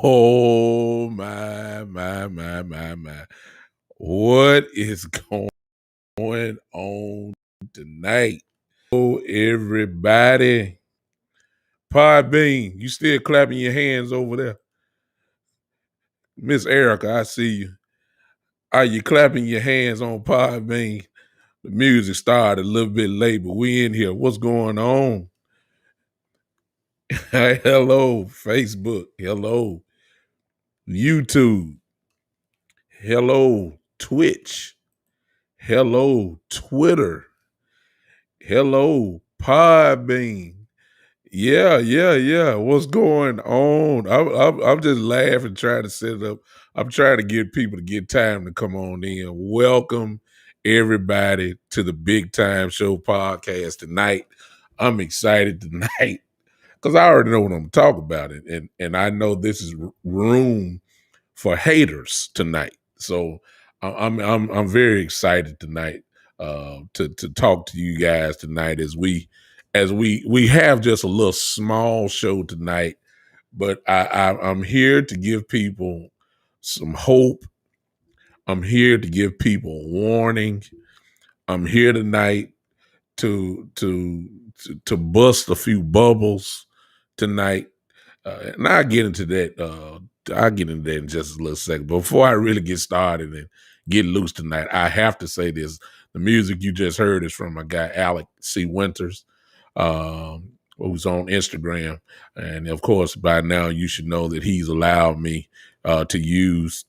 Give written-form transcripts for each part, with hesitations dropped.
Oh my. What is going on tonight? Oh, everybody. Podbean, you still clapping your hands over there? Miss Erica, I see you. Are you clapping your hands on Podbean? The music started a little bit late, but we in here. What's going on? Hello, Facebook. Hello, YouTube. Hello, Twitch. Hello, Twitter. Hello, Podbean. Yeah. What's going on? I'm just laughing, trying to set it up. I'm trying to get people to get time to come on in. Welcome everybody to the Big Time Show podcast tonight. I'm excited tonight because I already know what I'm talking about, and I know this is room for haters tonight. So I'm very excited tonight to talk to you guys tonight as we have just a little small show tonight, but I'm here to give people some hope. I'm here to give people warning. I'm here tonight to bust a few bubbles tonight. And I'll get into that. I'll get into that in just a little second. But before I really get started and get loose tonight, I have to say this. The music you just heard is from my guy, Alec C. Winters, who's on Instagram. And of course, by now, you should know that he's allowed me to use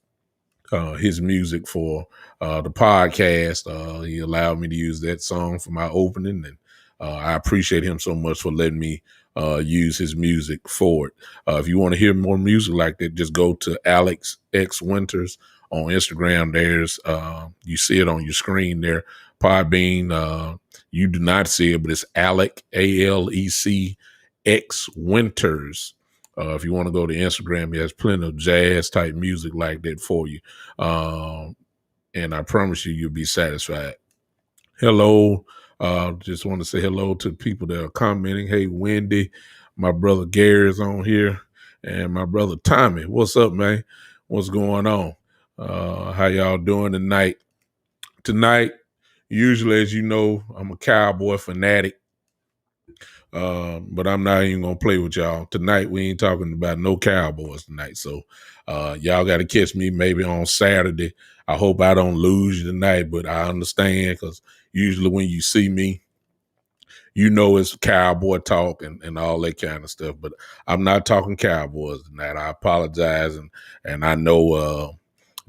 his music for the podcast. He allowed me to use that song for my opening, and I appreciate him so much for letting me use his music for it. If you want to hear more music like that, just go to Alex X Winters on Instagram. There's you see it on your screen there. Podbean, you do not see it, but it's Alec ALEC X Winters. If you want to go to Instagram, he has plenty of jazz type music like that for you. And I promise you, you'll be satisfied. Hello. Just want to say hello to people that are commenting. Hey, Wendy, my brother Gary is on here, and my brother Tommy. What's up, man? What's going on? How y'all doing tonight? Tonight, usually, as you know, I'm a Cowboy fanatic. But I'm not even gonna play with y'all tonight. We ain't talking about no Cowboys tonight. So y'all got to catch me maybe on Saturday. I hope I don't lose you tonight, but I understand because usually when you see me it's cowboy talk and all that kind of stuff. But I'm not talking Cowboys tonight. I apologize, and I know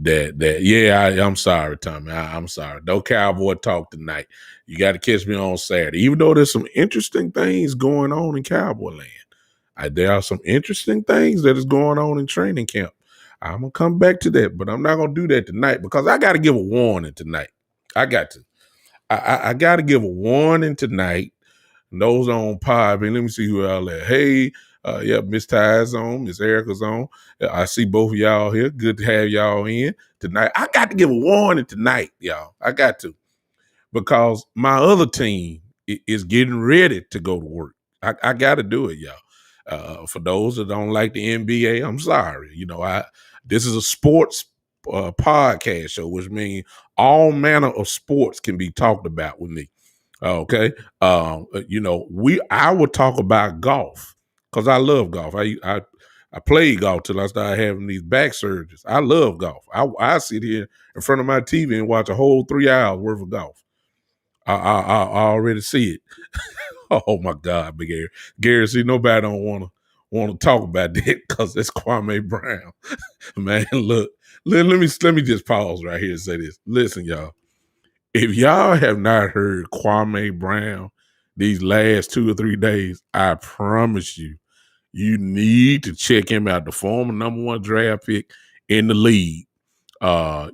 I'm sorry, Tommy. I'm sorry. No cowboy talk tonight. You got to catch me on Saturday. Even though there's some interesting things going on in Cowboy Land, there are some interesting things that is going on in training camp. I'm gonna come back to that, but I'm not gonna do that tonight because I got to give a warning tonight. I got to. I got to give a warning tonight. Those on pod, man. Let me see who all there. Hey, Miss Ty's on, Miss Erica's on. I see both of y'all here. Good to have y'all in tonight. I got to give a warning tonight, y'all. I got to, because my other team is getting ready to go to work. I got to do it, y'all. For those that don't like the NBA, I'm sorry. This is a sports podcast show, which means all manner of sports can be talked about with me. Okay. I would talk about golf because I love golf. I played golf till I started having these back surgeries. I love golf. I sit here in front of my TV and watch a whole 3 hours worth of golf. I already see it. Oh my God, Big Gary. Gary, see, nobody don't want to talk about that because that's Kwame Brown. Man, look, let me just pause right here and say this. Listen, y'all. If y'all have not heard Kwame Brown these last 2 or 3 days, I promise you, you need to check him out. The former #1 draft pick in the league.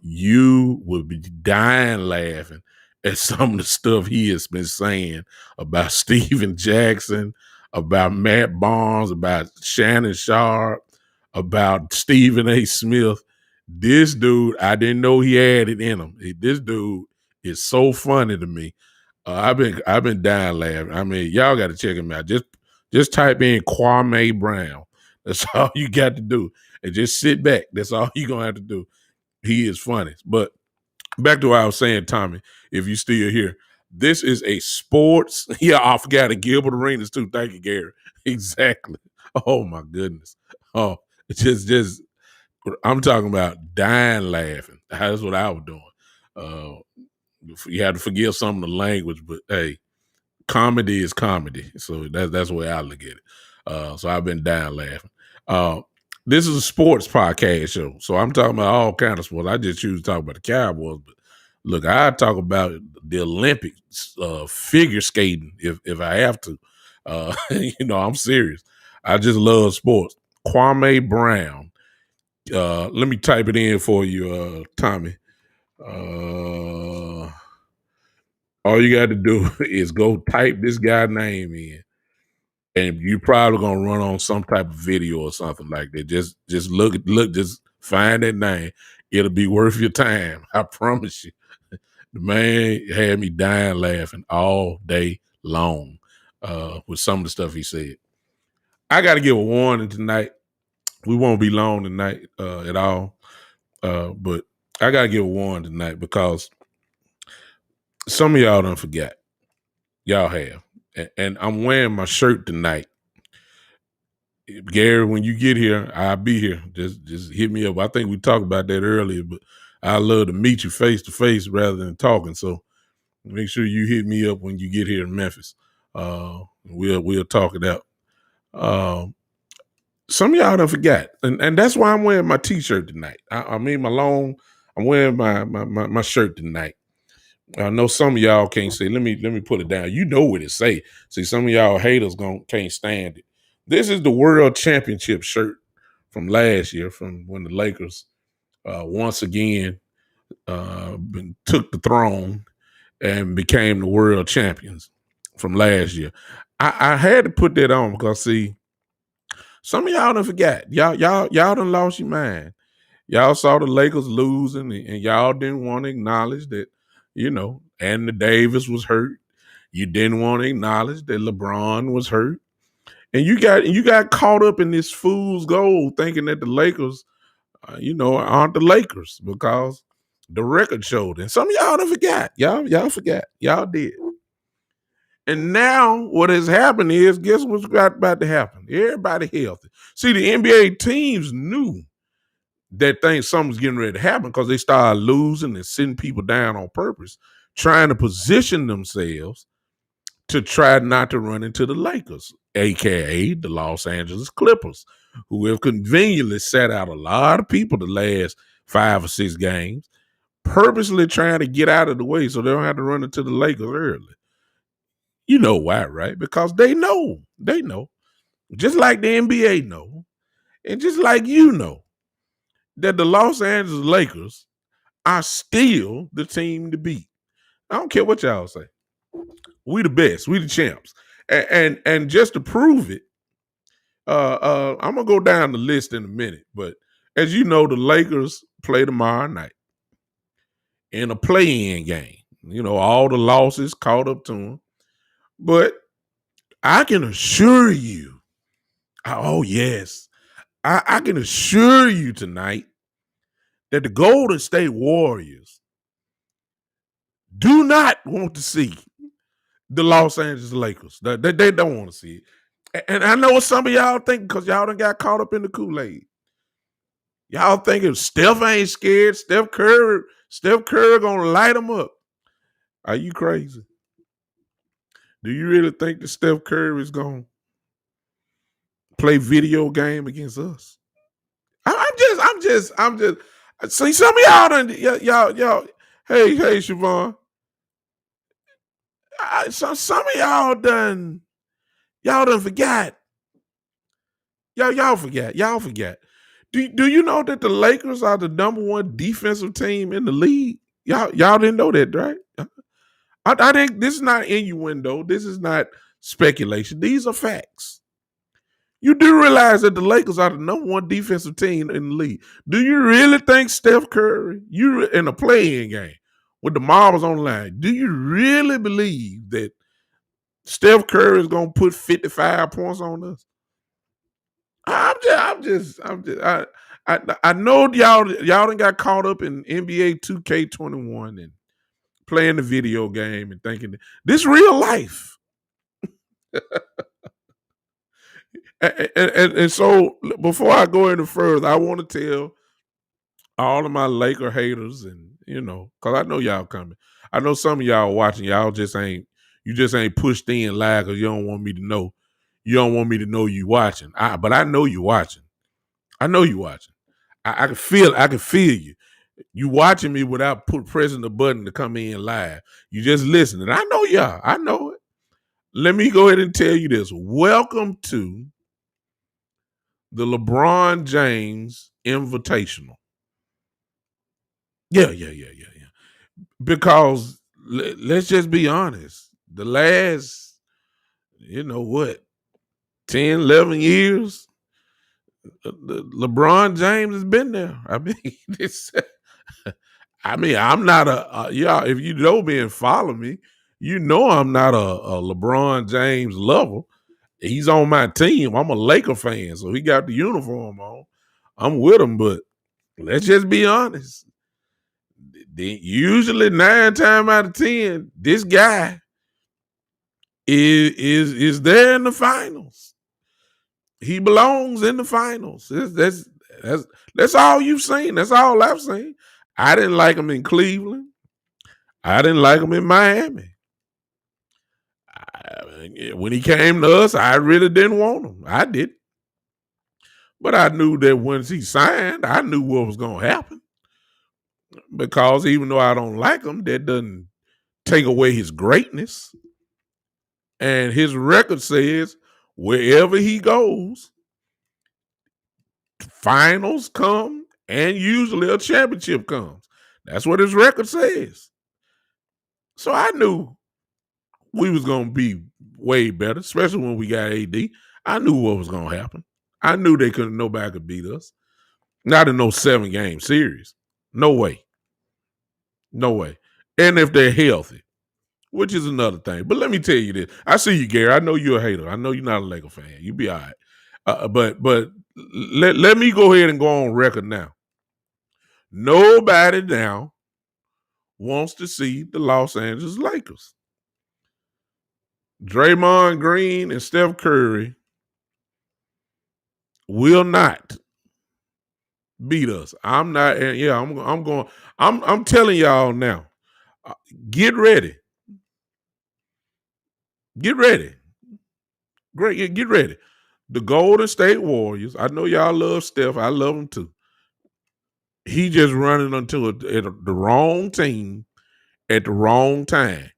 You will be dying laughing at some of the stuff he has been saying about Steven Jackson, about Matt Barnes, about Shannon Sharp, about Stephen A. Smith. This dude, I didn't know he had it in him. This dude is so funny to me. I've been dying laughing. I mean, y'all got to check him out. Just type in Kwame Brown. That's all you got to do, and just sit back. That's all you're gonna have to do. He is funny. But back to what I was saying, Tommy, if you still here, this is a sports. Yeah, I forgot it. Gilbert Arenas too. Thank you, Gary. Exactly. Oh my goodness. Oh, it's just I'm talking about dying laughing. That's what I was doing. You had to forgive some of the language, but hey, comedy is comedy. So that's the way I look at it. So I've been dying laughing. This is a sports podcast show, so I'm talking about all kinds of sports. I just choose to talk about the Cowboys, but look, I talk about the Olympics, figure skating if I have to. I'm serious. I just love sports. Kwame Brown. Let me type it in for you, Tommy. All you got to do is go type this guy's name in, and you probably gonna run on some type of video or something like that. Just look, just find that name. It'll be worth your time. I promise you. The man had me dying laughing all day long with some of the stuff he said. I got to give a warning tonight. We won't be long tonight at all, but I got to give a warning tonight because some of y'all don't forget. Y'all have. And I'm wearing my shirt tonight. Gary, when you get here, I'll be here. Just hit me up. I think we talked about that earlier, but I love to meet you face to face rather than talking. So make sure you hit me up when you get here in Memphis. We'll talk it out. Some of y'all don't forget, and that's why I'm wearing my t-shirt tonight. I'm wearing my shirt tonight. I know some of y'all can't say, let me put it down. You know what it say. See, some of y'all haters can't stand it. This is the World Championship shirt from last year, from when the Lakers once again took the throne and became the world champions from last year. I had to put that on because, see, some of y'all done forgot. Y'all done lost your mind. Y'all saw the Lakers losing, and y'all didn't want to acknowledge that, Anthony Davis was hurt. You didn't want to acknowledge that LeBron was hurt. And you got caught up in this fool's gold thinking that the Lakers, aren't the Lakers because the record showed. And some of y'all done forgot. Y'all forgot. Y'all did. And now what has happened is, guess what's about to happen? Everybody healthy. See, the NBA teams knew that something was getting ready to happen because they started losing and sitting people down on purpose, trying to position themselves to try not to run into the Lakers, aka the Los Angeles Clippers, who have conveniently sat out a lot of people the last 5 or 6 games, purposely trying to get out of the way so they don't have to run into the Lakers early. You know why, right? Because they know. They know. Just like the NBA know, and just like you know, that the Los Angeles Lakers are still the team to beat. I don't care what y'all say. We the best. We the champs. And just to prove it, I'm gonna go down the list in a minute. But as you know, the Lakers play tomorrow night in a play-in game. You know, all the losses caught up to them. But I can assure you, oh yes, I can assure you tonight that the Golden State Warriors do not want to see the Los Angeles Lakers. They don't want to see it. And I know what some of y'all think because y'all done got caught up in the Kool-Aid. Y'all thinking Steph ain't scared. Steph Curry gonna light them up. Are you crazy? Do you really think that Steph Curry is gonna play video game against us? I'm just. See, some of y'all done, y'all. Hey, Siobhan. Some of y'all done forgot. Y'all forgot. Do you know that the Lakers are the number 1 defensive team in the league? Y'all didn't know that, right? I think this is not innuendo. This is not speculation. These are facts. You do realize that the Lakers are the number 1 defensive team in the league. Do you really think Steph Curry, you in a play-in game with the marbles on the line, do you really believe that Steph Curry is gonna put 55 points on us? I know y'all done got caught up in NBA 2K21 and playing the video game and thinking this real life. And so before I go any further, I want to tell all of my Laker haters, and because I know y'all coming. I know some of y'all watching, y'all just ain't pushed in live because you don't want me to know. You don't want me to know you watching. But I know you watching. I know you watching. I can feel you. You watching me without pressing the button to come in live. You just listening. I know y'all. I know it. Let me go ahead and tell you this. Welcome to the LeBron James Invitational. Yeah. Because let's just be honest. The last, 10, 11 years, LeBron James has been there. I mean, I'm not y'all. If you know me and follow me, you know I'm not a LeBron James lover. He's on my team. I'm a Laker fan, so he got the uniform on. I'm with him, but let's just be honest. Usually 9 times out of 10, this guy is there in the finals. He belongs in the finals. That's all you've seen. That's all I've seen. I didn't like him in Cleveland. I didn't like him in Miami. When he came to us, I really didn't want him. I did. But I knew that once he signed, I knew what was going to happen. Because even though I don't like him, that doesn't take away his greatness. And his record says wherever he goes, finals come and usually a championship comes. That's what his record says. So I knew we was going to be way better, especially when we got AD. I knew what was going to happen. I knew nobody could beat us. Not in no 7-game series. No way. No way. And if they're healthy, which is another thing. But let me tell you this. I see you, Gary. I know you're a hater. I know you're not a Laker fan. You be all right. But let me go ahead and go on record now. Nobody now wants to see the Los Angeles Lakers. Draymond Green and Steph Curry will not beat us. I'm not. Yeah, I'm going. I'm telling y'all now. Get ready. Get ready. Great, get ready. The Golden State Warriors. I know y'all love Steph. I love him too. He just running into the wrong team at the wrong time.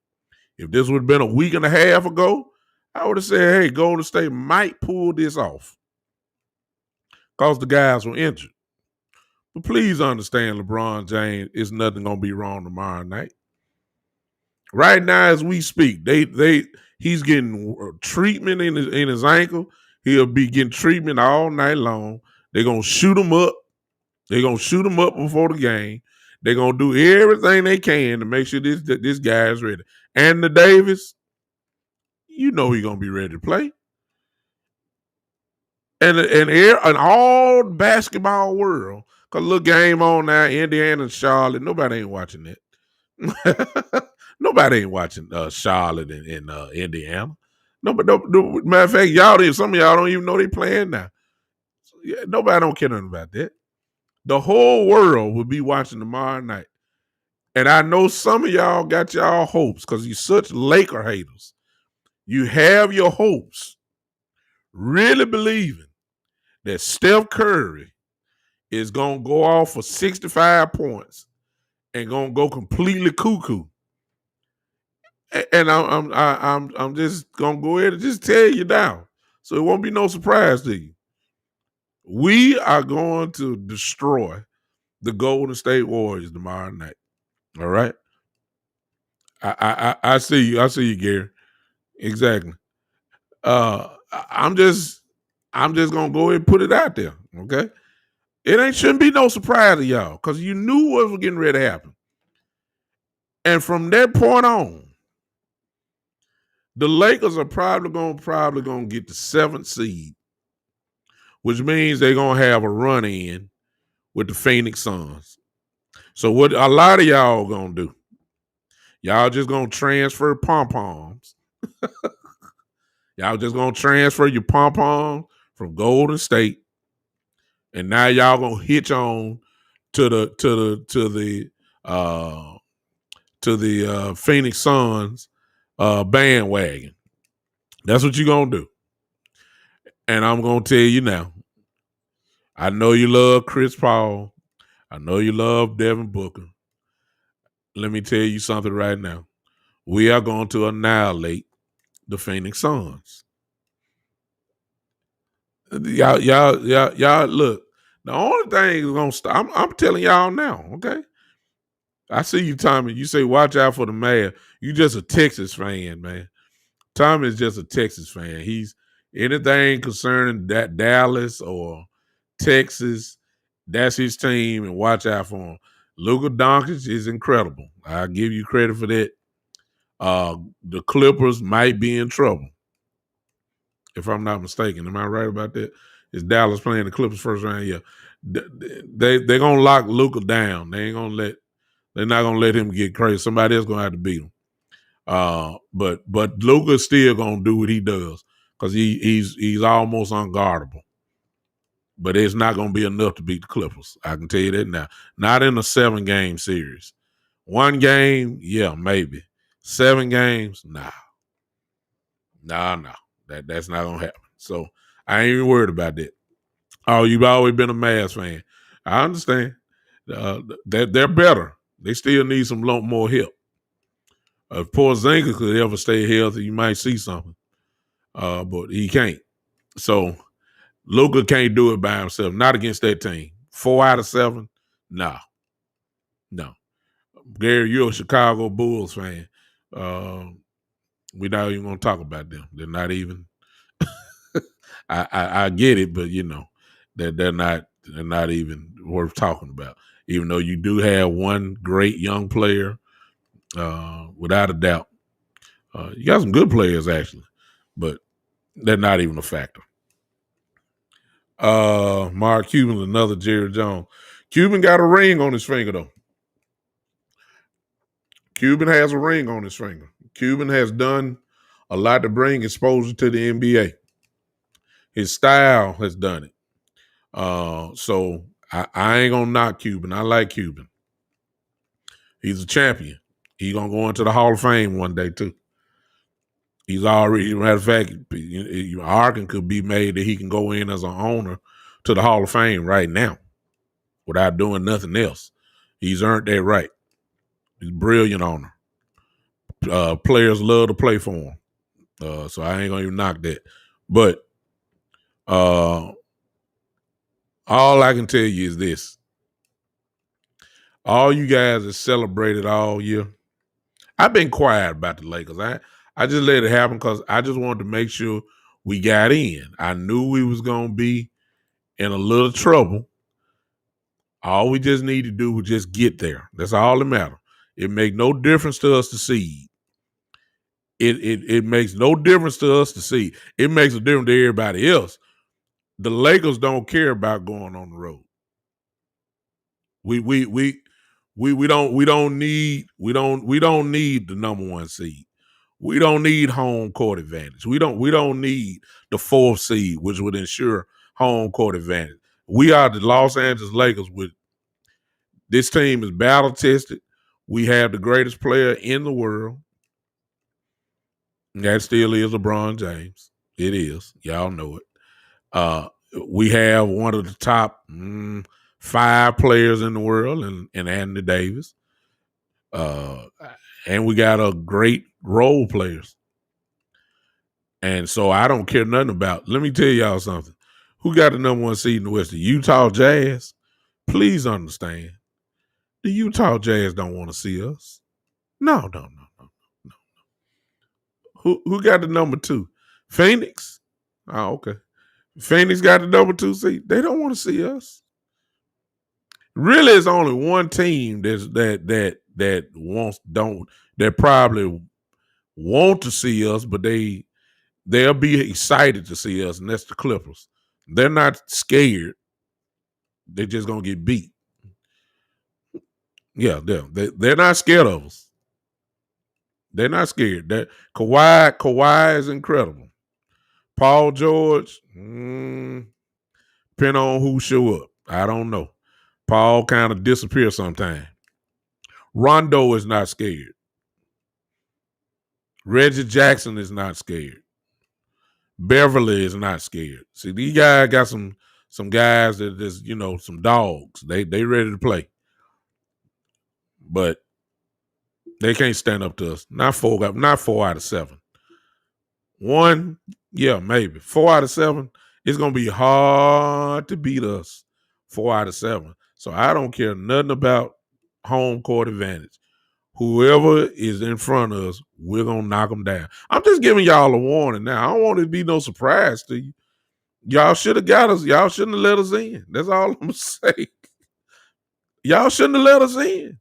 If this would have been a week and a half ago, I would have said, hey, Golden State might pull this off because the guys were injured. But please understand, LeBron James is nothing going to be wrong tomorrow night. Right now, as we speak, he's getting treatment in his ankle. He'll be getting treatment all night long. They're going to shoot him up. They're going to shoot him up before the game. They're going to do everything they can to make sure this guy is ready. Anthony Davis, you know he's going to be ready to play. And all basketball world, because look, game on now, Indiana and Charlotte, nobody ain't watching that. Nobody ain't watching Charlotte and Indiana. No, matter of fact, some of y'all don't even know they playing now. So, yeah, nobody don't care nothing about that. The whole world will be watching tomorrow night. And I know some of y'all got y'all hopes because you're such Laker haters. You have your hopes, really believing that Steph Curry is going to go off for 65 points and going to go completely cuckoo. And I'm just going to go ahead and just tell you now, so it won't be no surprise to you. We are going to destroy the Golden State Warriors tomorrow night. All right. I see you. I see you, Gary. Exactly. I'm just gonna go ahead and put it out there. Okay. It shouldn't be no surprise to y'all because you knew what was getting ready to happen. And from that point on, the Lakers are probably gonna get the 7th seed, which means they're gonna have a run in with the Phoenix Suns. So what a lot of y'all gonna do? Y'all just gonna transfer pom-poms. Y'all just gonna transfer your pom-poms from Golden State, and now y'all gonna hitch on to the Phoenix Suns bandwagon. That's what you're gonna do. And I'm gonna tell you now. I know you love Chris Paul. I know you love Devin Booker. Let me tell you something right now. We are going to annihilate the Phoenix Suns. Y'all look. The only thing is gonna stop. I'm telling y'all now, okay? I see you, Tommy. You say watch out for the mayor. You just a Texas fan, man. Tommy is just a Texas fan. He's anything concerning that Dallas or Texas, that's his team, and watch out for him. Luka Doncic is incredible. I'll give you credit for that. The Clippers might be in trouble, if I'm not mistaken. Am I right about that? Is Dallas playing the Clippers first round? Yeah. They're gonna lock Luka down. They're not gonna let him get crazy. Somebody else gonna have to beat him. But Luka's still gonna do what he does because he's almost unguardable. But it's not gonna be enough to beat the Clippers. I can tell you that now. Not in a 7-game series. 1 game, yeah, maybe. 7 games, nah. That's not gonna happen. So I ain't even worried about that. Oh, you've always been a Mavs fan. I understand. They're better. They still need some more help. If Porzingis could ever stay healthy, you might see something. But he can't. So Luka can't do it by himself. Not against that team. 4 out of 7? No. Gary, you're a Chicago Bulls fan. We're not even going to talk about them. They're not even. I get it, but you know they're not even worth talking about. Even though you do have one great young player, without a doubt. You got some good players actually, but they're not even a factor. Mark Cuban, another Jerry Jones. Cuban got a ring on his finger though. Cuban has a ring on his finger. Cuban has done a lot to bring exposure to the NBA. His style has done it. So I ain't gonna knock Cuban. I like Cuban. He's a champion. He's gonna go into the Hall of Fame one day too. He's already, matter of fact, argument could be made that he can go in as an owner to the Hall of Fame right now without doing nothing else. He's earned that right. He's a brilliant owner. Players love to play for him. So I ain't gonna even knock that. But all I can tell you is this. All you guys that celebrated all year, I've been quiet about the Lakers. I just let it happen because I just wanted to make sure we got in. I knew we was gonna be in a little trouble. All we just need to do was just get there. That's all that matters. It make no difference to us to seed. It makes no difference to us to see. It makes a difference to everybody else. The Lakers don't care about going on the road. We don't need the number one seed. We don't need home court advantage. We don't need the fourth seed, which would ensure home court advantage. We are the Los Angeles Lakers. With this team is battle tested. We have the greatest player in the world. That still is LeBron James. It is. Y'all know it. We have one of the top 5 players in the world in Anthony Davis. And we got a great role players. And so I don't care nothing about. Let me tell y'all something. Who got the number one seed in the West? The Utah Jazz. Please understand. The Utah Jazz don't want to see us. No. Who got the number 2? Phoenix? Oh, okay. Phoenix got the number 2 seed. They don't want to see us. Really, it's only one team that probably want to see us, but they'll be excited to see us, and that's the Clippers. They're not scared. They're just gonna get beat. Yeah, they're not scared of us. They're not scared. That Kawhi is incredible. Paul George, depending on who show up. I don't know. Paul kind of disappears sometime. Rondo is not scared. Reggie Jackson is not scared. Beverly is not scared. See, these guys got some guys that just, some dogs. They ready to play. But they can't stand up to us. Not 4 out of 7. 1, yeah, maybe. 4 out of 7, it's gonna be hard to beat us. 4 out of 7. So I don't care nothing about home court advantage. Whoever is in front of us, we're gonna knock them down. I'm just giving y'all a warning now. I don't want it to be no surprise to you. Y'all should have got us. Y'all shouldn't have let us in. That's all I'm gonna say. Y'all shouldn't have let us in.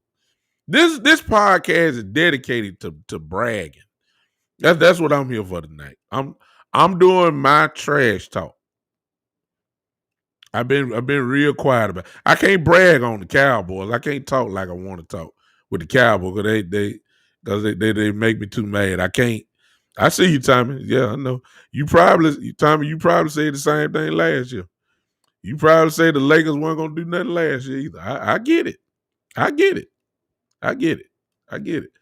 This podcast is dedicated to bragging. That's what I'm here for tonight. I'm doing my trash talk. I've been real quiet about it. I can't brag on the Cowboys. I can't talk like I want to talk with the Cowboys because they make me too mad. I can't. I see you, Tommy. Yeah, I know. Tommy, you probably said the same thing last year. You probably said the Lakers weren't gonna do nothing last year either. I get it. I get it. I get it. I get it.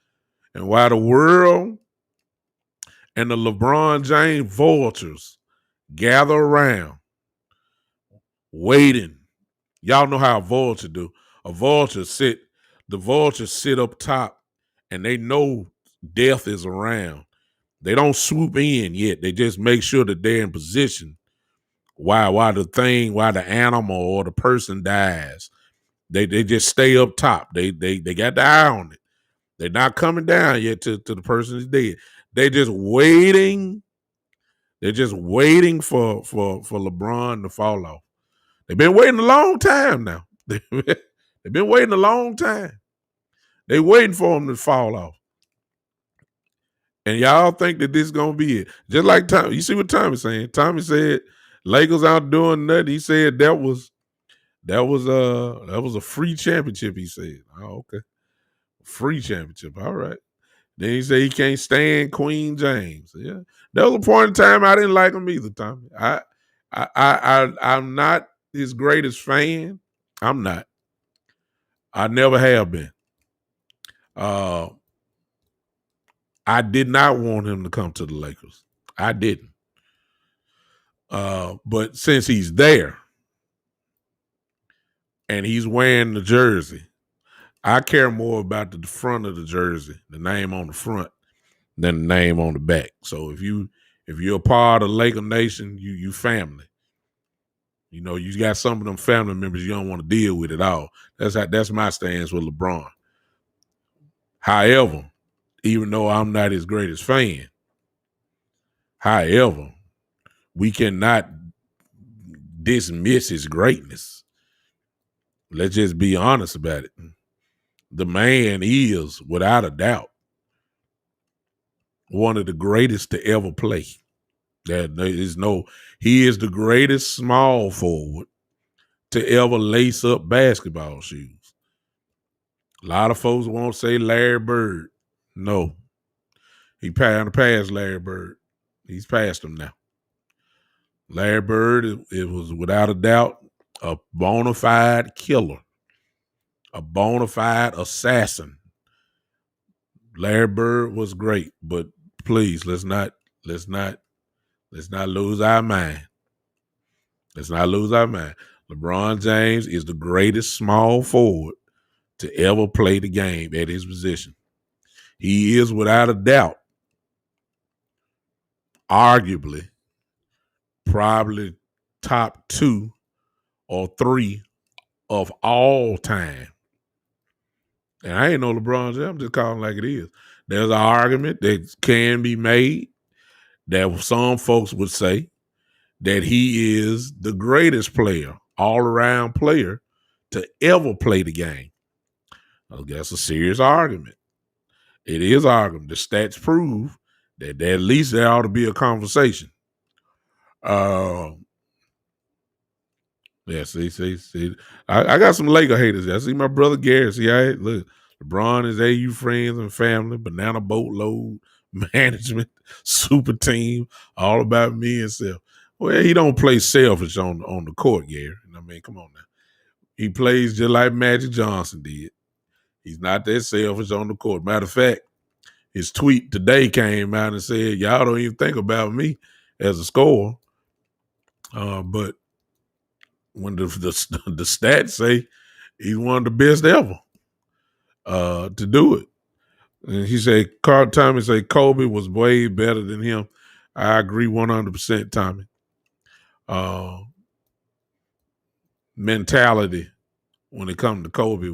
And while the world and the LeBron James vultures gather around, waiting. Y'all know how a vulture do. The vultures sit up top and they know death is around. They don't swoop in yet. They just make sure that they're in position while the animal or the person dies. They just stay up top. They got the eye on it. They're not coming down yet to the person is dead. They're just waiting. They're just waiting for LeBron to fall off. They've been waiting a long time now. They've been waiting a long time. They're waiting for him to fall off. And y'all think that this is gonna be it. Just like Tommy. You see what Tommy's saying? Tommy said Lakers out doing nothing. He said that was a free championship, he said. Oh, okay. Free championship. All right. Then he said he can't stand Queen James. Yeah. There was a point in time I didn't like him either, Tommy. I'm not his greatest fan. I'm not. I never have been. I did not want him to come to the Lakers. I didn't. But since he's there and he's wearing the jersey, I care more about the front of the jersey, the name on the front, than the name on the back. So if you're a part of Laker Nation, you family. You know, you got some of them family members you don't want to deal with at all. That's my stance with LeBron. However, even though I'm not his greatest fan, however, we cannot dismiss his greatness. Let's just be honest about it. The man is, without a doubt, one of the greatest to ever play. He is the greatest small forward to ever lace up basketball shoes. A lot of folks won't say Larry Bird. No. He passed Larry Bird. He's past him now. Larry Bird, it was without a doubt a bona fide killer, a bona fide assassin. Larry Bird was great, but please let's not lose our mind. Let's not lose our mind. LeBron James is the greatest small forward to ever play the game at his position. He is, without a doubt, arguably, probably top 2 or 3 of all time. And I ain't no LeBron James, I'm just calling like it is. There's an argument that can be made that some folks would say that he is the greatest player, all-around player, to ever play the game. That's a serious argument. It is argument. The stats prove that at least there ought to be a conversation. Yeah, see. I got some Laker haters. I see my brother Gary. See, look, LeBron is AU friends and family, banana boatload, management, super team, all about me and self. Well, he don't play selfish on the court, Gary. I mean, come on now. He plays just like Magic Johnson did. He's not that selfish on the court. Matter of fact, his tweet today came out and said, y'all don't even think about me as a scorer. But when the stats say he's one of the best ever to do it. And he said, Tommy said Kobe was way better than him. I agree 100%, Tommy. Mentality when it comes to Kobe,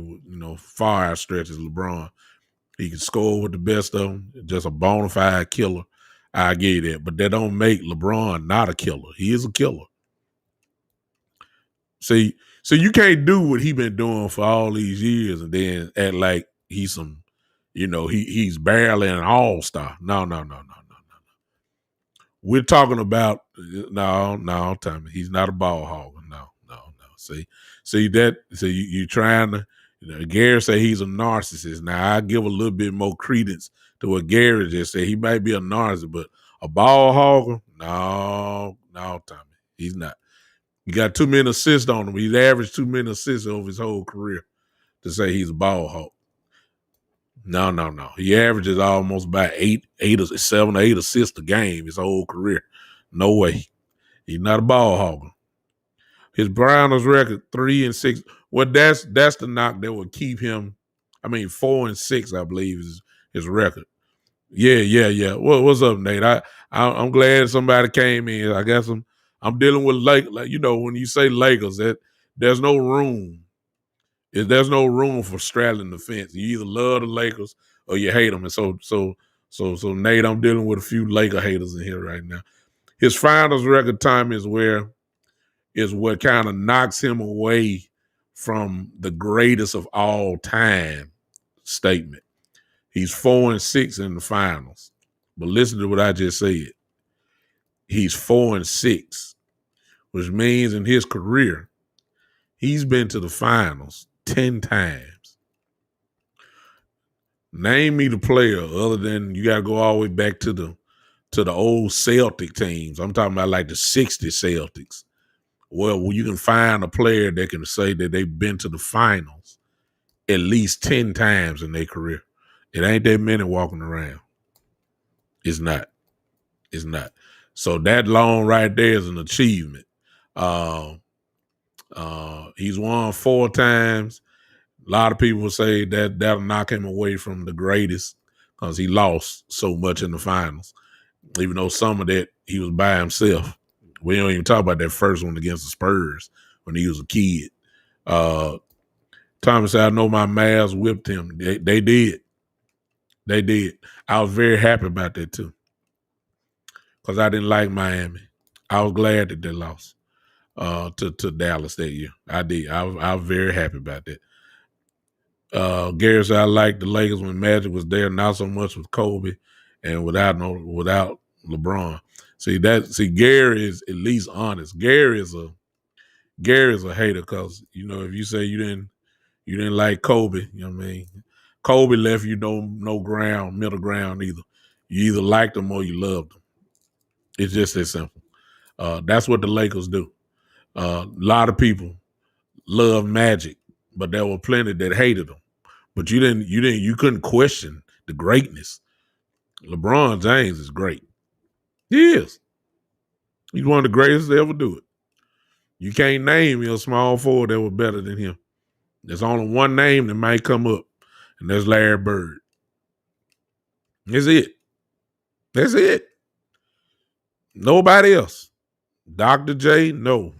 far outstretches LeBron. He can score with the best of them, just a bona fide killer. I get that. But that don't make LeBron not a killer. He is a killer. See, so you can't do what he been doing for all these years and then act like he's some, he's barely an all-star. No. We're talking about, no, Tommy, he's not a ball hog. No. See that? So you trying to, Gary say he's a narcissist. Now I give a little bit more credence to what Gary just said. He might be a narcissist, but a ball hogger? No, Tommy, he's not. He got too many assists on him. He's averaged too many assists over his whole career to say he's a ball hog. No. He averages almost about 7 or 8 assists a game his whole career. No way. He's not a ball hogger. His Browns record 3-6. Well, that's the knock that would keep him. 4-6, I believe, is his record. Yeah. What's up, Nate? I'm glad somebody came in. I guess I'm dealing with when you say Lakers, that there's no room. There's no room for straddling the fence. You either love the Lakers or you hate them. And so Nate, I'm dealing with a few Laker haters in here right now. His finals record time is what kind of knocks him away from the greatest of all time statement. He's 4-6 in the finals. But listen to what I just said. He's 4-6, which means in his career, he's been to the finals 10 times. Name me the player other than you got to go all the way back to the old Celtic teams. I'm talking about like the 60 Celtics. Well, you can find a player that can say that they've been to the finals at least 10 times in their career. It ain't that many walking around. It's not. It's not. So that loan right there is an achievement. He's won 4 times. A lot of people say that that'll knock him away from the greatest because he lost so much in the finals. Even though some of that he was by himself. We don't even talk about that first one against the Spurs when he was a kid. Tommy said, I know my Mavs whipped him. They did. They did. I was very happy about that too because I didn't like Miami. I was glad that they lost to Dallas that year. I did. I was very happy about that. Gary said, I liked the Lakers when Magic was there, not so much with Kobe and without LeBron. See, Gary is at least honest. Gary is a hater because, if you say you didn't like Kobe, you know what I mean? Kobe left you no middle ground either. You either liked him or you loved him. It's just that simple. That's what the Lakers do. A lot of people love Magic, but there were plenty that hated him. But you couldn't question the greatness. LeBron James is great. He is. He's one of the greatest to ever do it. You can't name a small forward that was better than him. There's only one name that might come up, and that's Larry Bird. That's it. That's it. Nobody else. Dr. J, no.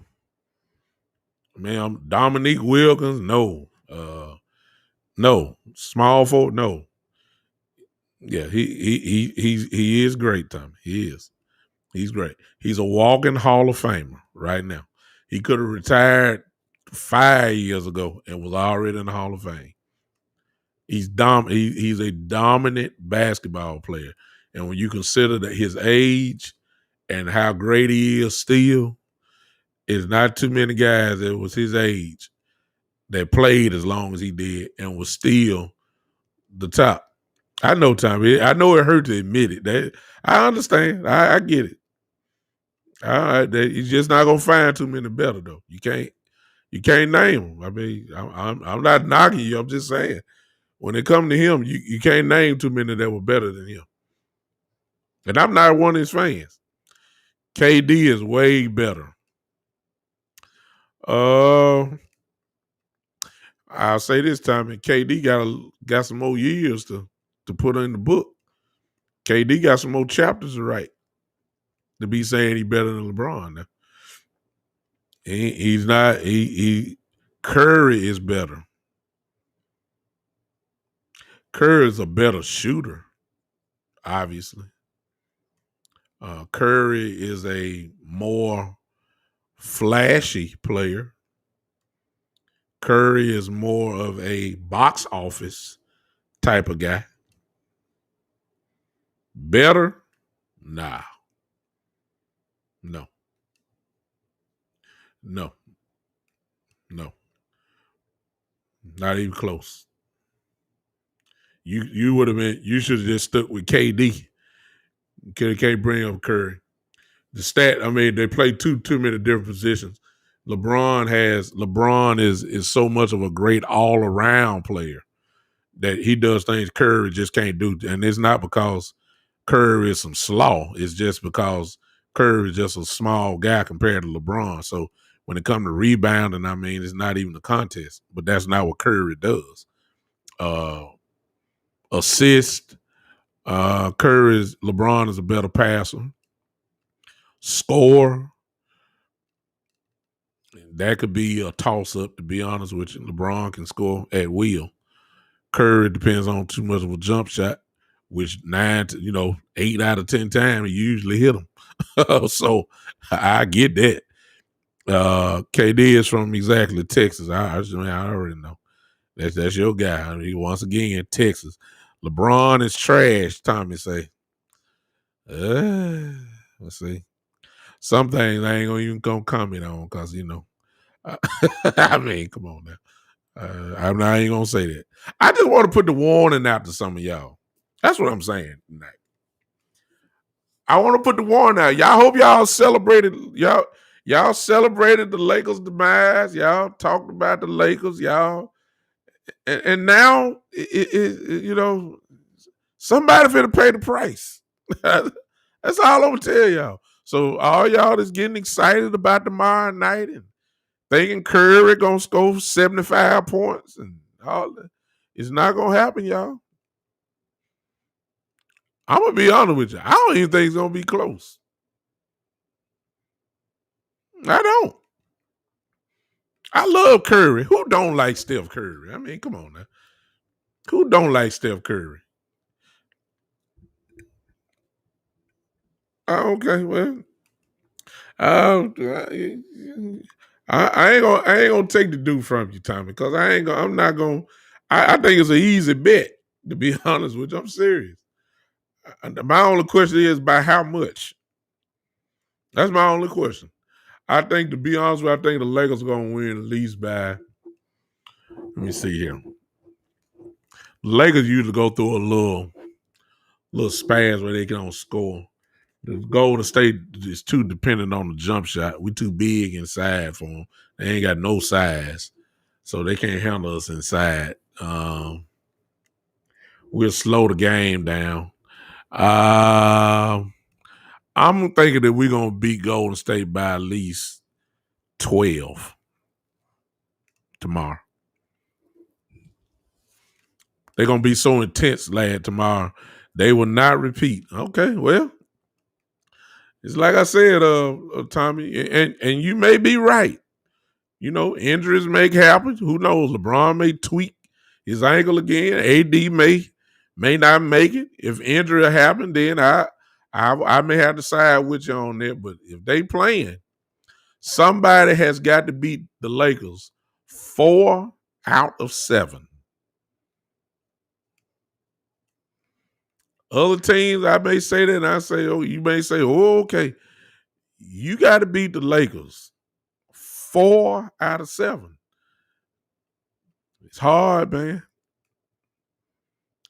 Man, Dominique Wilkins, no. No. Small forward, no. Yeah, he is great, Tommy. He is. He's great. He's a walking Hall of Famer right now. He could have retired 5 years ago and was already in the Hall of Fame. He's a dominant basketball player. And when you consider that his age and how great he is still, it's not too many guys that was his age that played as long as he did and was still the top. I know, Tommy. I know it hurt to admit it. I understand. I get it. You're just not gonna find too many better though. You can't name them. I mean, I'm not knocking you. I'm just saying when it comes to him, you can't name too many that were better than him. And I'm not one of his fans. KD is way better. I'll say this time, and KD got some more years to put in the book. KD got some more chapters to write to be saying he's better than LeBron. Now. He's not. Curry is better. Curry is a better shooter, obviously. Curry is a more flashy player. Curry is more of a box office type of guy. Better? Nah. No. Not even close. You would have been. You should have just stuck with KD. Can't bring up Curry. The stat. I mean, they play too many different positions. LeBron is so much of a great all around player that he does things Curry just can't do, and it's not because Curry is some slaw. It's just because Curry is just a small guy compared to LeBron. So when it comes to rebounding, I mean, it's not even a contest. But that's not what Curry does. Assist. LeBron is a better passer. Score. That could be a toss-up, to be honest with you. LeBron can score at will. Curry depends on too much of a jump shot, which 8 out of 10 times you usually hit them. So I get that. KD is from exactly Texas. I already know. That's your guy. I mean, once again, Texas. LeBron is trash, Tommy say. Let's see. Some things I ain't even gonna comment on because I mean, come on now. I'm not even gonna say that. I just want to put the warning out to some of y'all. That's what I'm saying tonight. I want to put the warning out. Y'all hope y'all celebrated. Y'all celebrated the Lakers' demise. Y'all talked about the Lakers. Y'all, and now somebody finna pay the price. That's all I'm gonna tell y'all. So all y'all that's getting excited about tomorrow night and thinking Curry gonna score 75 points and all that, it's not gonna happen, y'all. I'm gonna be honest with you. I don't even think it's gonna be close. I don't. I love Curry. Who don't like Steph Curry? I mean, come on now. Who don't like Steph Curry? Okay, well, uh, I ain't gonna take the dude from you, Tommy, because I'm not gonna. I think it's an easy bet. To be honest with you, I'm serious. My only question is by how much. That's my only question. I think, to be honest with you, I think the Lakers are gonna win at least by. Let me see here. The Lakers usually go through a little spaz where they can score. The Golden State is too dependent on the jump shot. We too big inside for them. They ain't got no size, so they can't handle us inside. We'll slow the game down. I'm thinking that we're gonna beat Golden State by at least 12 tomorrow. They're gonna be so intense, lad, tomorrow. They will not repeat. Okay, well, it's like I said, Tommy, and you may be right. You know, injuries may happen. Who knows? LeBron may tweak his ankle again. AD may not make it. If injury happen, then I may have to side with you on that. But if they playing, somebody has got to beat the Lakers 4 out of 7. Other teams, I may say that, and I say, oh, you may say, oh, okay, you got to beat the Lakers 4 out of 7. It's hard, man.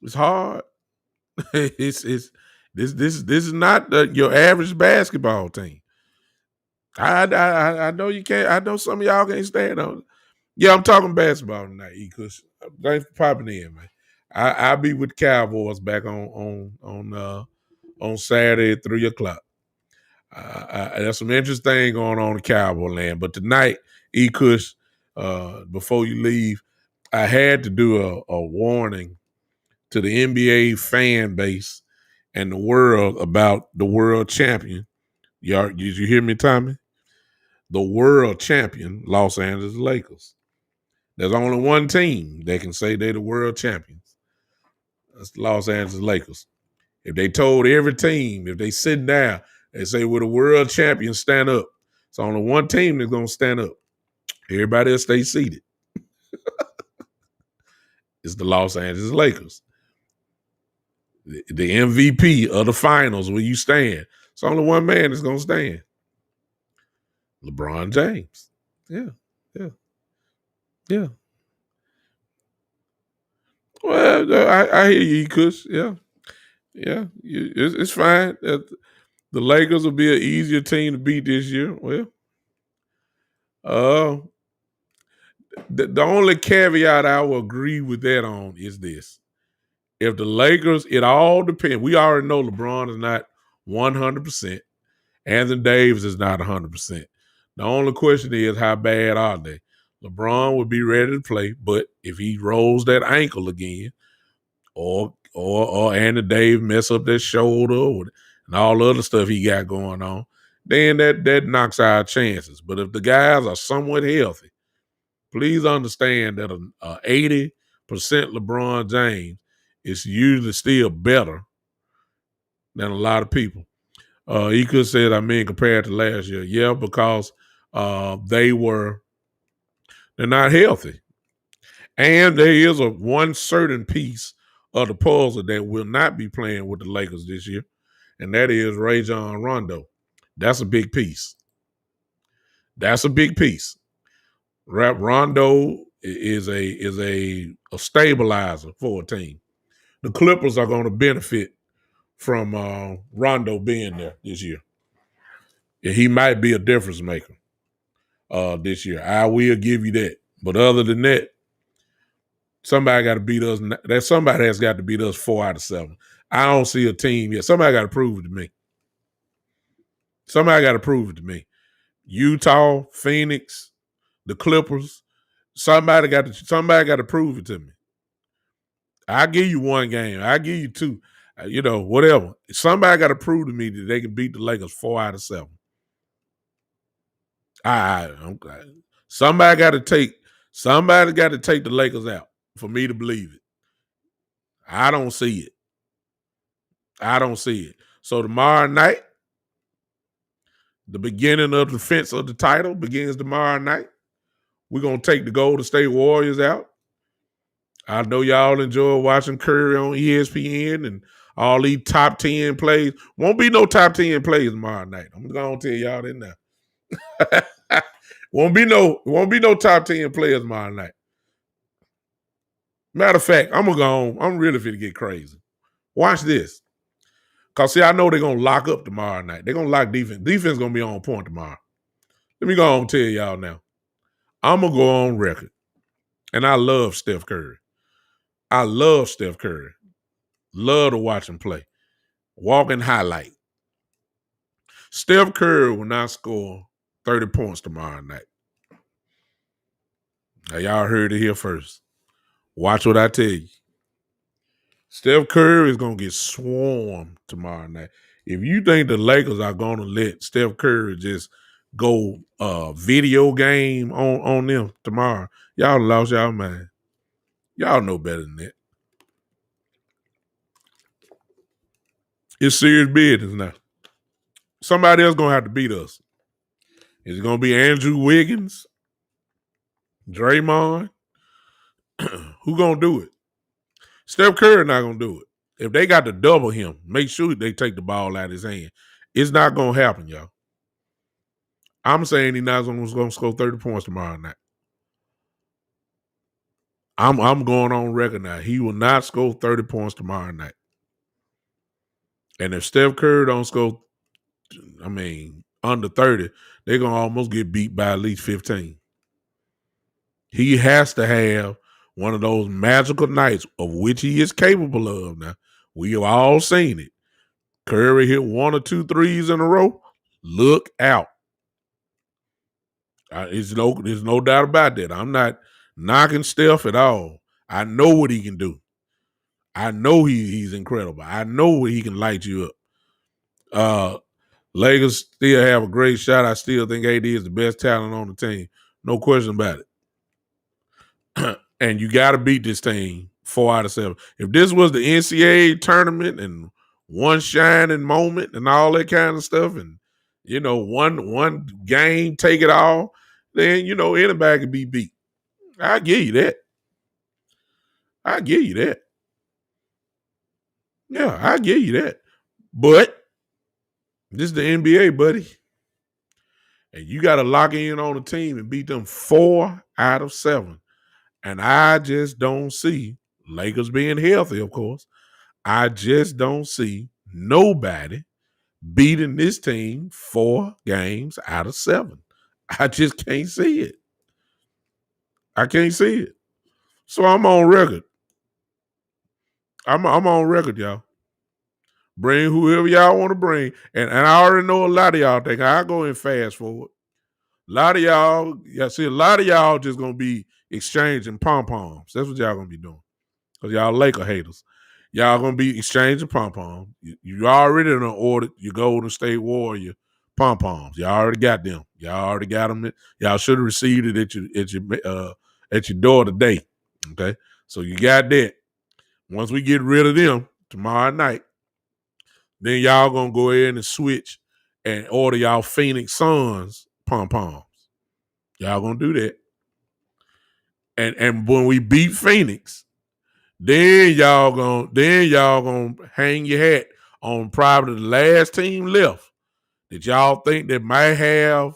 It's hard. It's this is not your average basketball team. I know you can't. I know some of y'all can't stand on it. Yeah, I'm talking basketball tonight, because thanks for popping in, man. I'll be with the Cowboys back on Saturday at 3:00. There's some interesting thing going on in Cowboy land, but tonight, Kush, before you leave, I had to do a warning to the NBA fan base and the world about the world champion. Did you hear me, Tommy? The world champion, Los Angeles Lakers. There's only one team that can say they're the world champions. That's the Los Angeles Lakers. If they told every team, if they sit down and say we're the world champions, stand up. It's only one team that's going to stand up. Everybody else stay seated. It's the Los Angeles Lakers. The MVP of the finals, where you stand. It's only one man that's going to stand. LeBron James. Yeah. Well, I hear you, Kush. Yeah. It's fine. The Lakers will be an easier team to beat this year. Well, the only caveat I will agree with that on is this. If the Lakers, it all depends. We already know LeBron is not 100%. Anthony Davis is not 100%. The only question is, how bad are they? LeBron would be ready to play, but if he rolls that ankle again, or Anthony Davis mess up that shoulder and all the other stuff he got going on, then that knocks our chances. But if the guys are somewhat healthy, please understand that a 80% LeBron James is usually still better than a lot of people. He could say, compared to last year. Yeah, because they're not healthy. And there is one certain piece of the puzzle that will not be playing with the Lakers this year, and that is Rajon Rondo. That's a big piece. Rondo is a stabilizer for a team. The Clippers are going to benefit from Rondo being there this year. And he might be a difference maker this year. I will give you that. But other than that, somebody got to beat us. Somebody has got to beat us 4 out of 7. I don't see a team yet. Somebody got to prove it to me. Somebody got to prove it to me. Utah, Phoenix, the Clippers. Somebody got to prove it to me. I'll give you one game. I'll give you two. Whatever. Somebody got to prove to me that they can beat the Lakers 4 out of 7. Somebody got to take the Lakers out for me to believe it. I don't see it. So tomorrow night, the beginning of the defense of the title begins tomorrow night. We're going to take the Golden State Warriors out. I know y'all enjoy watching Curry on ESPN and all these top 10 plays. Won't be no top 10 plays tomorrow night. I'm going to tell y'all that now. won't be no top 10 players tomorrow night. Matter of fact, I'm going to go on. I'm really finna get crazy. Watch this. Because, see, I know they're going to lock up tomorrow night. They're going to lock defense. Defense going to be on point tomorrow. Let me go on and tell y'all now. I'm going to go on record. And I love Steph Curry. Love to watch him play. Walking highlight. Steph Curry will not score 30 points tomorrow night. Now, y'all heard it here first. Watch what I tell you. Steph Curry is going to get swarmed tomorrow night. If you think the Lakers are going to let Steph Curry just go video game on them tomorrow, y'all lost y'all mind. Y'all know better than that. It's serious business now. Somebody else going to have to beat us. Is it going to be Andrew Wiggins? Draymond? Who going to do it? Steph Curry not going to do it. If they got to double him, make sure they take the ball out of his hand. It's not going to happen, y'all. I'm saying he's not going to score 30 points tomorrow night. I'm going on record now. He will not score 30 points tomorrow night. And if Steph Curry don't score, under 30, they're going to almost get beat by at least 15. He has to have one of those magical nights of which he is capable of now. We have all seen it. Curry hit 1 or 2 threes in a row. Look out. There's no doubt about that. I'm not knocking Steph at all. I know what he can do. I know he's incredible. I know he can light you up. Lakers still have a great shot. I still think AD is the best talent on the team. No question about it. And you got to beat this team 4 out of 7. If this was the NCAA tournament and one shining moment and all that kind of stuff, and one game take it all, then anybody can be beat. I give you that. Yeah, I give you that. But this is the NBA, buddy. And you got to lock in on the team and beat them 4 out of 7. And I just don't see, Lakers being healthy, of course, I just don't see nobody beating this team 4 games out of 7. I just can't see it. I can't see it. So I'm on record. I'm on record, y'all. Bring whoever y'all want to bring. And I already know a lot of y'all think I'll go and fast forward. A lot of y'all just going to be exchanging pom-poms. That's what y'all going to be doing. Because y'all Laker haters. Y'all going to be exchanging pom-poms. You already done ordered your Golden State Warrior pom-poms. Y'all already got them. Y'all already got them. Y'all should have received it at your door today. Okay? So you got that. Once we get rid of them tomorrow night, then y'all going to go ahead and switch and order y'all Phoenix Suns pom-poms. Y'all going to do that. And when we beat Phoenix, then y'all gonna hang your hat on probably the last team left that y'all think that might have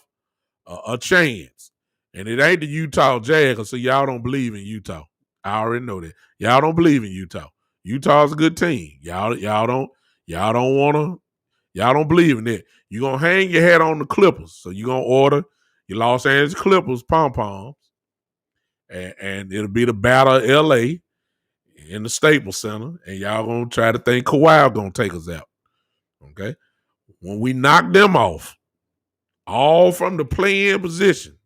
a chance. And it ain't the Utah Jazz, so y'all don't believe in Utah. I already know that. Y'all don't believe in Utah. Utah's a good team. Y'all don't believe in it. You're gonna hang your hat on the Clippers. So you're gonna order your Los Angeles Clippers pom-poms. And it'll be the battle of LA. in the Staples Center, and y'all gonna try to think Kawhi gonna take us out. Okay, when we knock them off, all from the play-in position,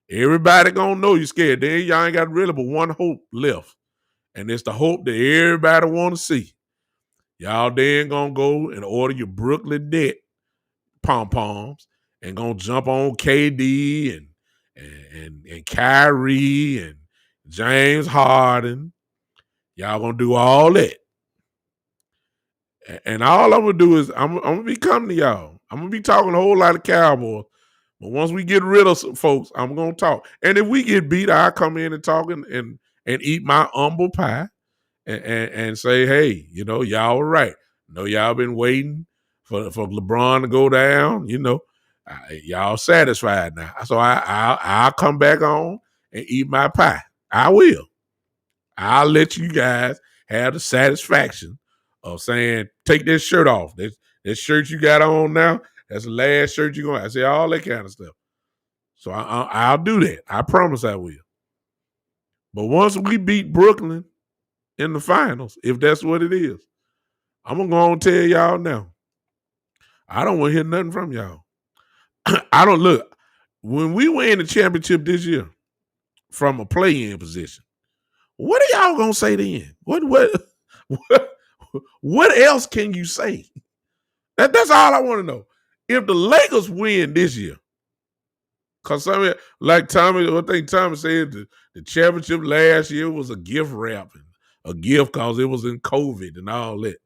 everybody gonna know you scared. Then y'all ain't got really but one hope left, and it's the hope that everybody want to see. Y'all then gonna go and order your Brooklyn Net pom-poms and gonna jump on KD and Kyrie and James Harden. Y'all gonna do all that. And all I'm gonna do is I'm gonna be coming to y'all. I'm gonna be talking a whole lot of Cowboys. But once we get rid of some folks, I'm gonna talk. And if we get beat, I'll come in and talk and eat my humble pie and say, hey, y'all were right. Y'all been waiting for LeBron to go down. Y'all satisfied now. So I'll come back on and eat my pie. I will. I'll let you guys have the satisfaction of saying, take this shirt off. This shirt you got on now, that's the last shirt you're going to. I say all that kind of stuff. So I'll do that. I promise I will. But once we beat Brooklyn in the finals, if that's what it is, I'm going to go and tell y'all now. I don't want to hear nothing from y'all. I don't look. When we win the championship this year from a play-in position, what are y'all going to say then? What else can you say? That's all I want to know. If the Lakers win this year, because like Tommy, I think Tommy said the championship last year was a gift wrap, a gift because it was in COVID and all that.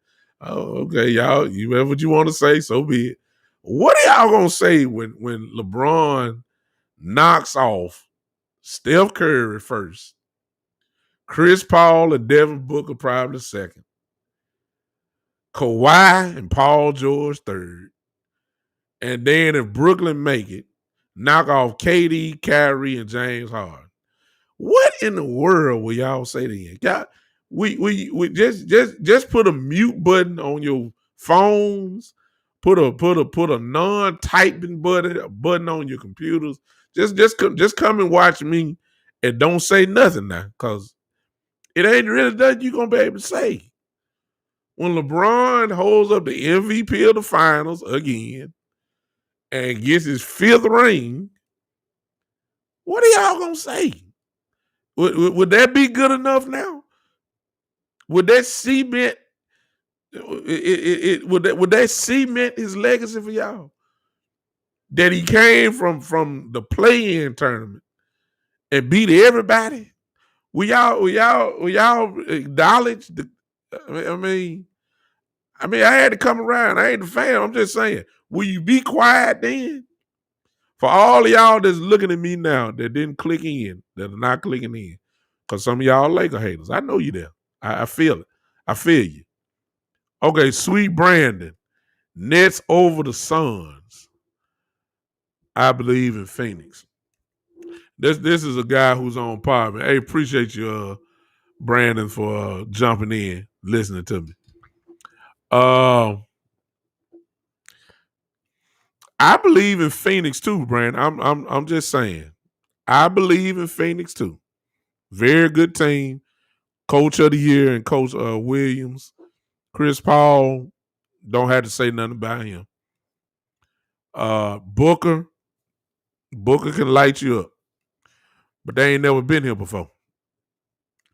Oh, okay, y'all, you have what you want to say, so be it. What are y'all gonna say when LeBron knocks off Steph Curry first, Chris Paul and Devin Booker probably second, Kawhi and Paul George third, and then if Brooklyn make it, knock off KD, Kyrie, and James Harden? What in the world will y'all say then? God, we just put a mute button on your phones. Put a non-typing button on your computers. Just come and watch me and don't say nothing now, because it ain't really nothing you're gonna be able to say. When LeBron holds up the MVP of the finals again and gets his 5th ring, what are y'all gonna say? Would that be good enough now? Would that cement would that cement his legacy for y'all? That he came from the play-in tournament and beat everybody? Will y'all acknowledge the? I mean, I had to come around. I ain't a fan. I'm just saying. Will you be quiet then? For all of y'all that's looking at me now that didn't click in, that are not clicking in, because some of y'all Laker haters, I know you there. I feel it. I feel you. Okay, Sweet Brandon, Nets over the Suns. I believe in Phoenix. This is a guy who's on par. Man. Hey, appreciate you, Brandon, for jumping in, listening to me. I believe in Phoenix too, Brandon. I'm just saying. I believe in Phoenix too. Very good team. Coach of the year and Coach Williams. Chris Paul, don't have to say nothing about him. Booker can light you up. But they ain't never been here before.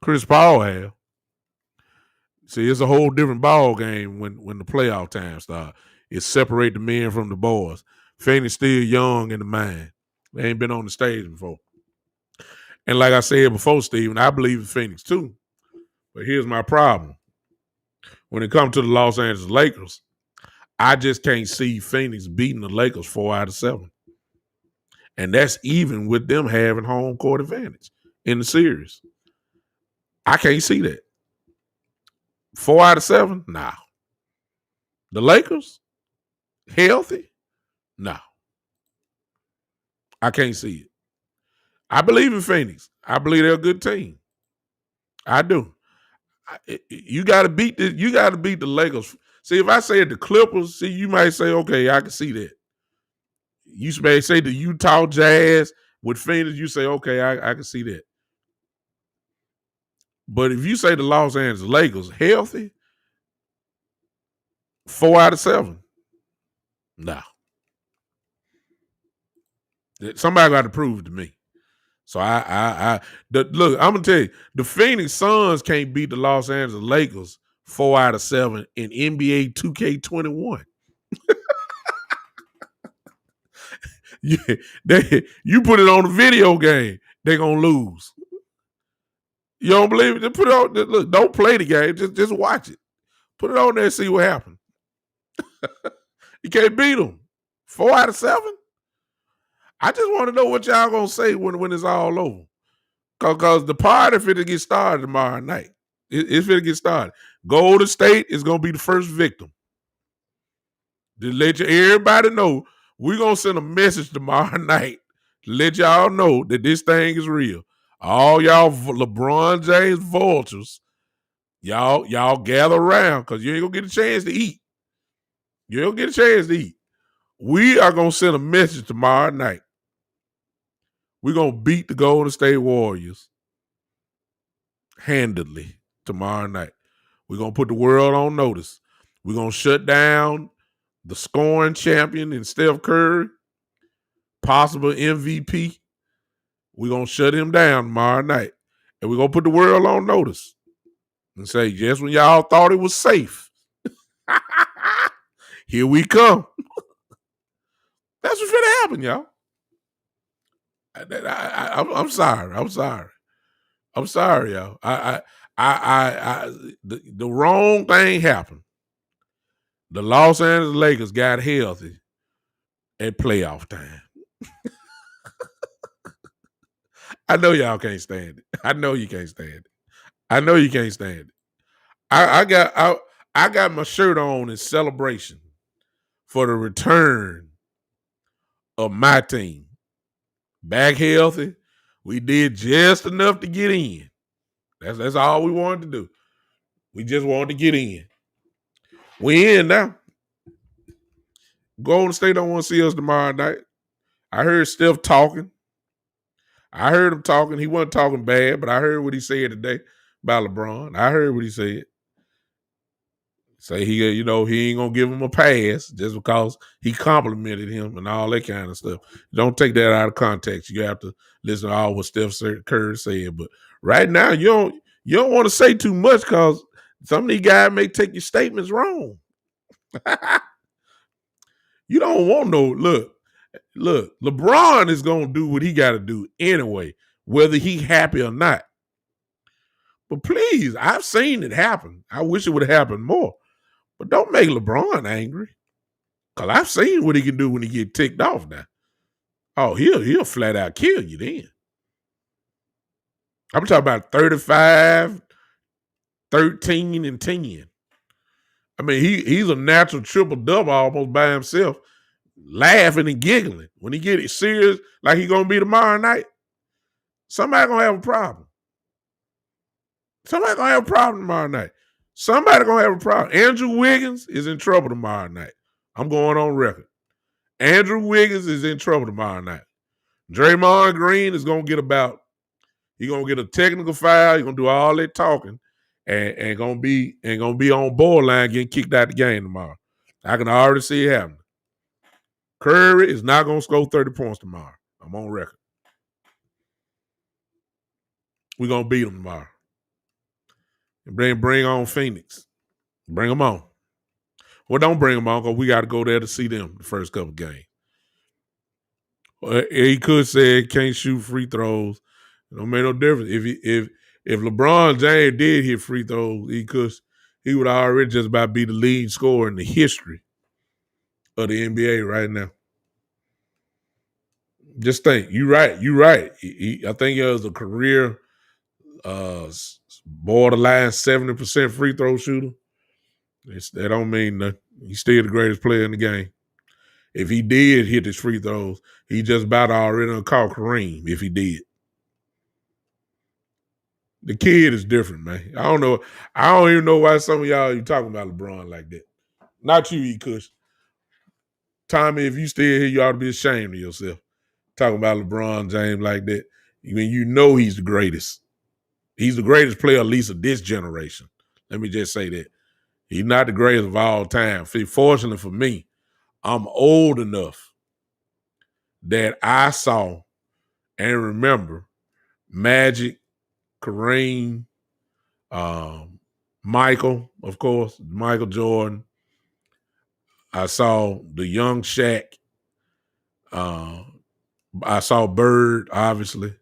Chris Paul have. See, it's a whole different ball game when the playoff time starts. It separate the men from the boys. Phoenix still young in the mind. They ain't been on the stage before. And like I said before, Steven, I believe in Phoenix too. But here's my problem. When it comes to the Los Angeles Lakers, I just can't see Phoenix beating the Lakers 4 out of 7. And that's even with them having home court advantage in the series. I can't see that. 4 out of 7? Nah. The Lakers? Healthy? Nah. I can't see it. I believe in Phoenix. I believe they're a good team. I do. You got to beat the Lakers. See, if I say the Clippers, see, you might say, okay, I can see that. You may say the Utah Jazz with Phoenix, you say, okay, I can see that. But if you say the Los Angeles Lakers healthy, 4 out of 7. No. Somebody got to prove it to me. So look, I'm gonna tell you, the Phoenix Suns can't beat the Los Angeles Lakers 4 out of 7 in NBA 2K21. Yeah, you put it on a video game, they're gonna lose. You don't believe it? Just put it on. Look, don't play the game. Just watch it. Put it on there and see what happens. You can't beat them. 4 out of 7. I just want to know what y'all gonna say when it's all over. Cause the party finna get started tomorrow night. It's finna get started. Golden State is gonna be the first victim. To let everybody know, we're gonna send a message tomorrow night to let y'all know that this thing is real. All y'all LeBron James vultures, y'all gather around because you ain't gonna get a chance to eat. You don't get a chance to eat. We are gonna send a message tomorrow night. We're gonna beat the Golden State Warriors handedly tomorrow night. We're gonna put the world on notice. We're gonna shut down the scoring champion in Steph Curry, possible MVP. We're gonna shut him down tomorrow night. And we're gonna put the world on notice and say, just when y'all thought it was safe, here we come. That's what's gonna happen, y'all. I'm sorry. I'm sorry, y'all. The wrong thing happened. The Los Angeles Lakers got healthy at playoff time. I know y'all can't stand it. I know you can't stand it. I know you can't stand it. I got my shirt on in celebration for the return of my team. Back healthy. We did just enough to get in. That's all we wanted to do. We just wanted to get in. We in now. Golden State don't want to see us tomorrow night. I heard Steph talking. I heard him talking. He wasn't talking bad, but I heard what he said today about LeBron. I heard what he said. Say he ain't gonna give him a pass just because he complimented him and all that kind of stuff. Don't take that out of context. You have to listen to all what Steph Curry said. But right now, you don't want to say too much because some of these guys may take your statements wrong. You don't want no look. LeBron is gonna do what he got to do anyway, whether he happy or not. But please, I've seen it happen. I wish it would have happened more. But don't make LeBron angry. Because I've seen what he can do when he get ticked off now. Oh, he'll flat out kill you then. I'm talking about 35, 13, and 10. I mean, he's a natural triple-double almost by himself, laughing and giggling. When he get it serious, like he going to be tomorrow night, somebody going to have a problem. Somebody going to have a problem tomorrow night. Somebody going to have a problem. Andrew Wiggins is in trouble tomorrow night. I'm going on record. Andrew Wiggins is in trouble tomorrow night. Draymond Green is going to get he's going to get a technical foul. He's going to do all that talking and going to be on borderline getting kicked out the game tomorrow. I can already see it happening. Curry is not going to score 30 points tomorrow. I'm on record. We're going to beat them tomorrow. Bring on Phoenix. Bring them on. Well, don't bring them on because we got to go there to see them the first couple games. He could say can't shoot free throws. It don't make no difference. If LeBron James did hit free throws, he would already just about be the lead scorer in the history of the NBA right now. Just think, you're right. I think he was a career borderline 70% free throw shooter. That don't mean nothing. He's still the greatest player in the game. If he did hit his free throws, he just about already caught Kareem if he did. The kid is different, man. I don't know. I don't even know why some of y'all you talking about LeBron like that. Not you, E. Kush. Tommy, if you still here, you ought to be ashamed of yourself. Talking about LeBron James like that. When you know he's the greatest He's the greatest player, at least of this generation. Let me just say that. He's not the greatest of all time. Fortunately for me, I'm old enough that I saw and remember Magic, Kareem, Michael, of course, Michael Jordan. I saw the young Shaq. I saw Bird, obviously.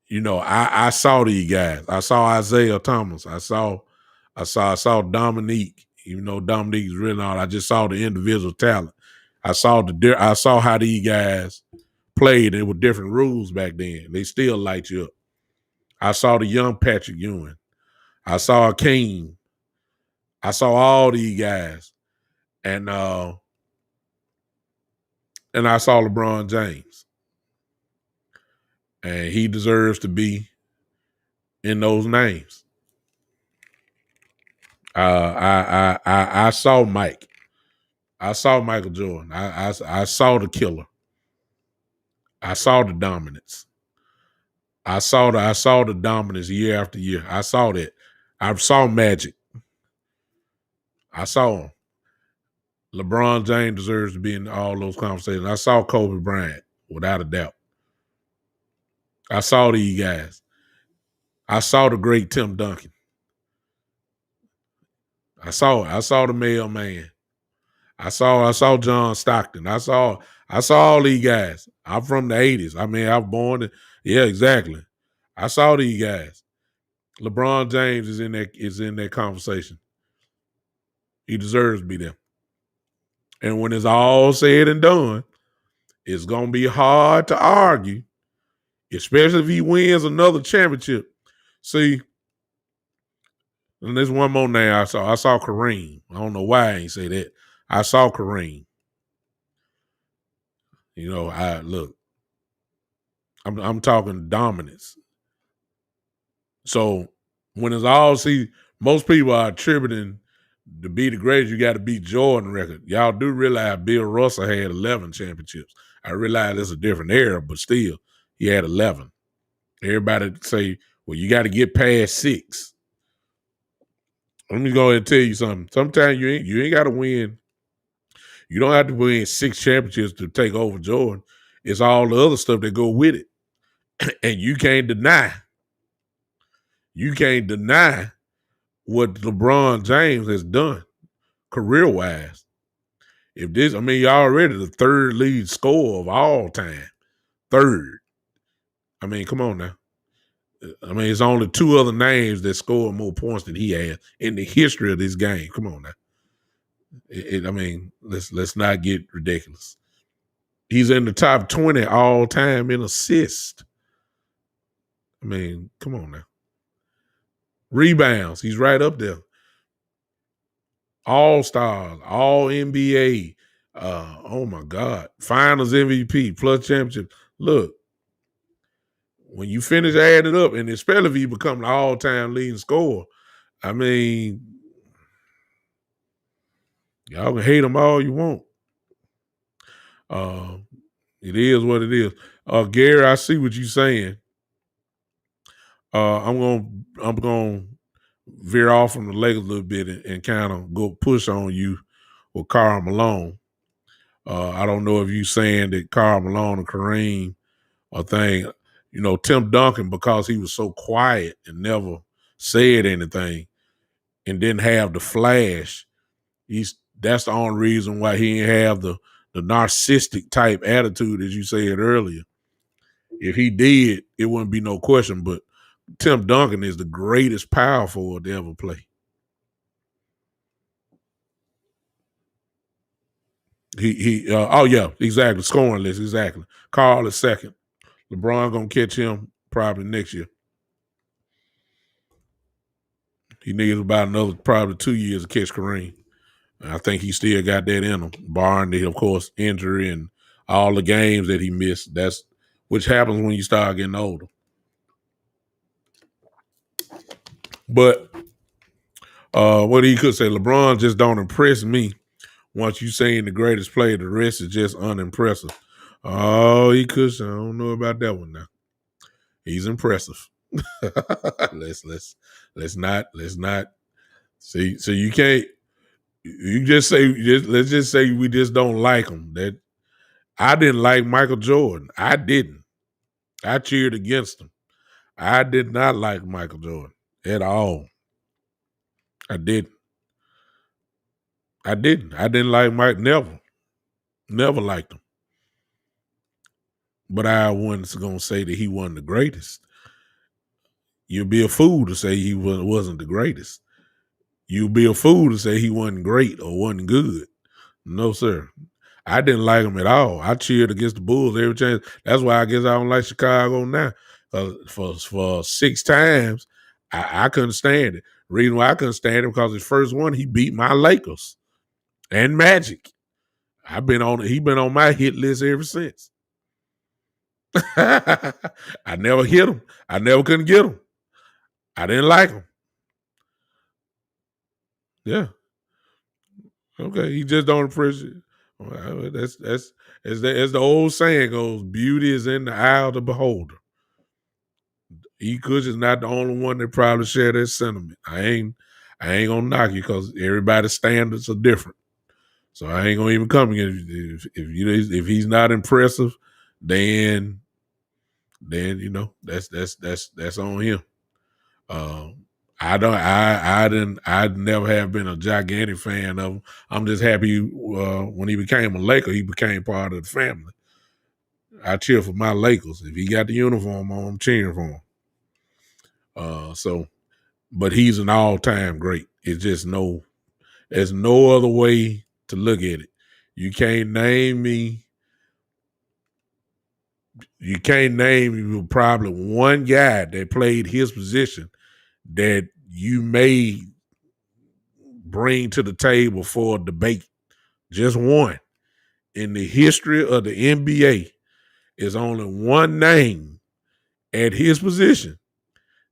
You know, I saw these guys. I saw Isaiah Thomas. I saw Dominique. Even though Dominique's really not, I just saw the individual talent. I saw how these guys played. It were different rules back then. They still light you up. I saw the young Patrick Ewing. I saw Akeem. I saw all these guys. And I saw LeBron James. And he deserves to be in those names. I saw Mike. I saw Michael Jordan. I saw the killer. I saw the dominance. I saw the dominance year after year. I saw that. I saw Magic. I saw him. LeBron James deserves to be in all those conversations. I saw Kobe Bryant, without a doubt. I saw these guys. I saw the great Tim Duncan. I saw the mailman. I saw John Stockton. I saw all these guys. I'm from the 80s. I mean, I was born yeah, exactly. I saw these guys. LeBron James is in that conversation. He deserves to be there. And when it's all said and done, it's gonna be hard to argue, especially if he wins another championship. See, and there's one more name I saw. I saw Kareem. I don't know why I ain't say that. I saw Kareem. You know, I'm talking dominance. So when it's all most people are attributing to be the greatest, you got to beat Jordan record. Y'all do realize Bill Russell had 11 championships. I realize it's a different era, but still, he had 11. Everybody say, well, you got to get past 6. Let me go ahead and tell you something. Sometimes you ain't got to win. You don't have to win 6 championships to take over Jordan. It's all the other stuff that go with it. And you can't deny what LeBron James has done career-wise. You're already the 3rd lead scorer of all time. 3rd. I mean, come on now. I mean, it's only 2 other names that score more points than he has in the history of this game. Come on now. Let's not get ridiculous. He's in the top 20 all time in assists. I mean, come on now. Rebounds, he's right up there. All-Stars, All-NBA. Oh my God. Finals MVP, plus championship. Look, when you finish adding it up, and especially if you become the all-time leading scorer, I mean, y'all can hate him all you want. It is what it is. Gary, I see what you're saying. I'm gonna veer off from the Lakers a little bit and kind of go push on you with Karl Malone. I don't know if you saying that Karl Malone and Kareem are thing. You know, Tim Duncan, because he was so quiet and never said anything and didn't have the flash, that's the only reason why he didn't have the narcissistic type attitude, as you said earlier. If he did, it wouldn't be no question. But Tim Duncan is the greatest power forward to ever play. Oh yeah, exactly. Scoring list, exactly. Karl is 2nd. LeBron gonna catch him probably next year. He needs about another probably 2 years to catch Kareem. I think he still got that in him, barring the, of course, injury and all the games that he missed. That's which happens when you start getting older. But what he could say, LeBron just don't impress me. Once you saying the greatest player, the rest is just unimpressive. Oh, he could say, I don't know about that one now. He's impressive. let's not see. So you can't. You just say let's just say we just don't like him. That I didn't like Michael Jordan. I didn't. I cheered against him. I did not like Michael Jordan at all. I didn't. I didn't. I didn't like Mike. Never liked him. But I wasn't gonna say that he wasn't the greatest. You'd be a fool to say he wasn't the greatest. You'd be a fool to say he wasn't great or wasn't good. No, sir. I didn't like him at all. I cheered against the Bulls every chance. That's why I guess I don't like Chicago now. For 6 times, I couldn't stand it. Reason why I couldn't stand it because his first one he beat my Lakers and Magic. He been on my hit list ever since. I never hit him. I never couldn't get him. I didn't like him. Yeah. Okay. He just don't appreciate. Well, that's as the old saying goes, beauty is in the eye of the beholder. E. Kush is not the only one that probably share that sentiment. I ain't gonna knock you because everybody's standards are different. So I ain't gonna even come in. If he's not impressive, then that's on him. I'd never have been a gigantic fan of him. I'm just happy when he became a Laker, he became part of the family. I cheer for my Lakers. If he got the uniform on, I'm cheering for him. But he's an all-time great. It's just there's no other way to look at it. You can't name probably one guy that played his position that you may bring to the table for a debate. Just one. In the history of the NBA, is only one name at his position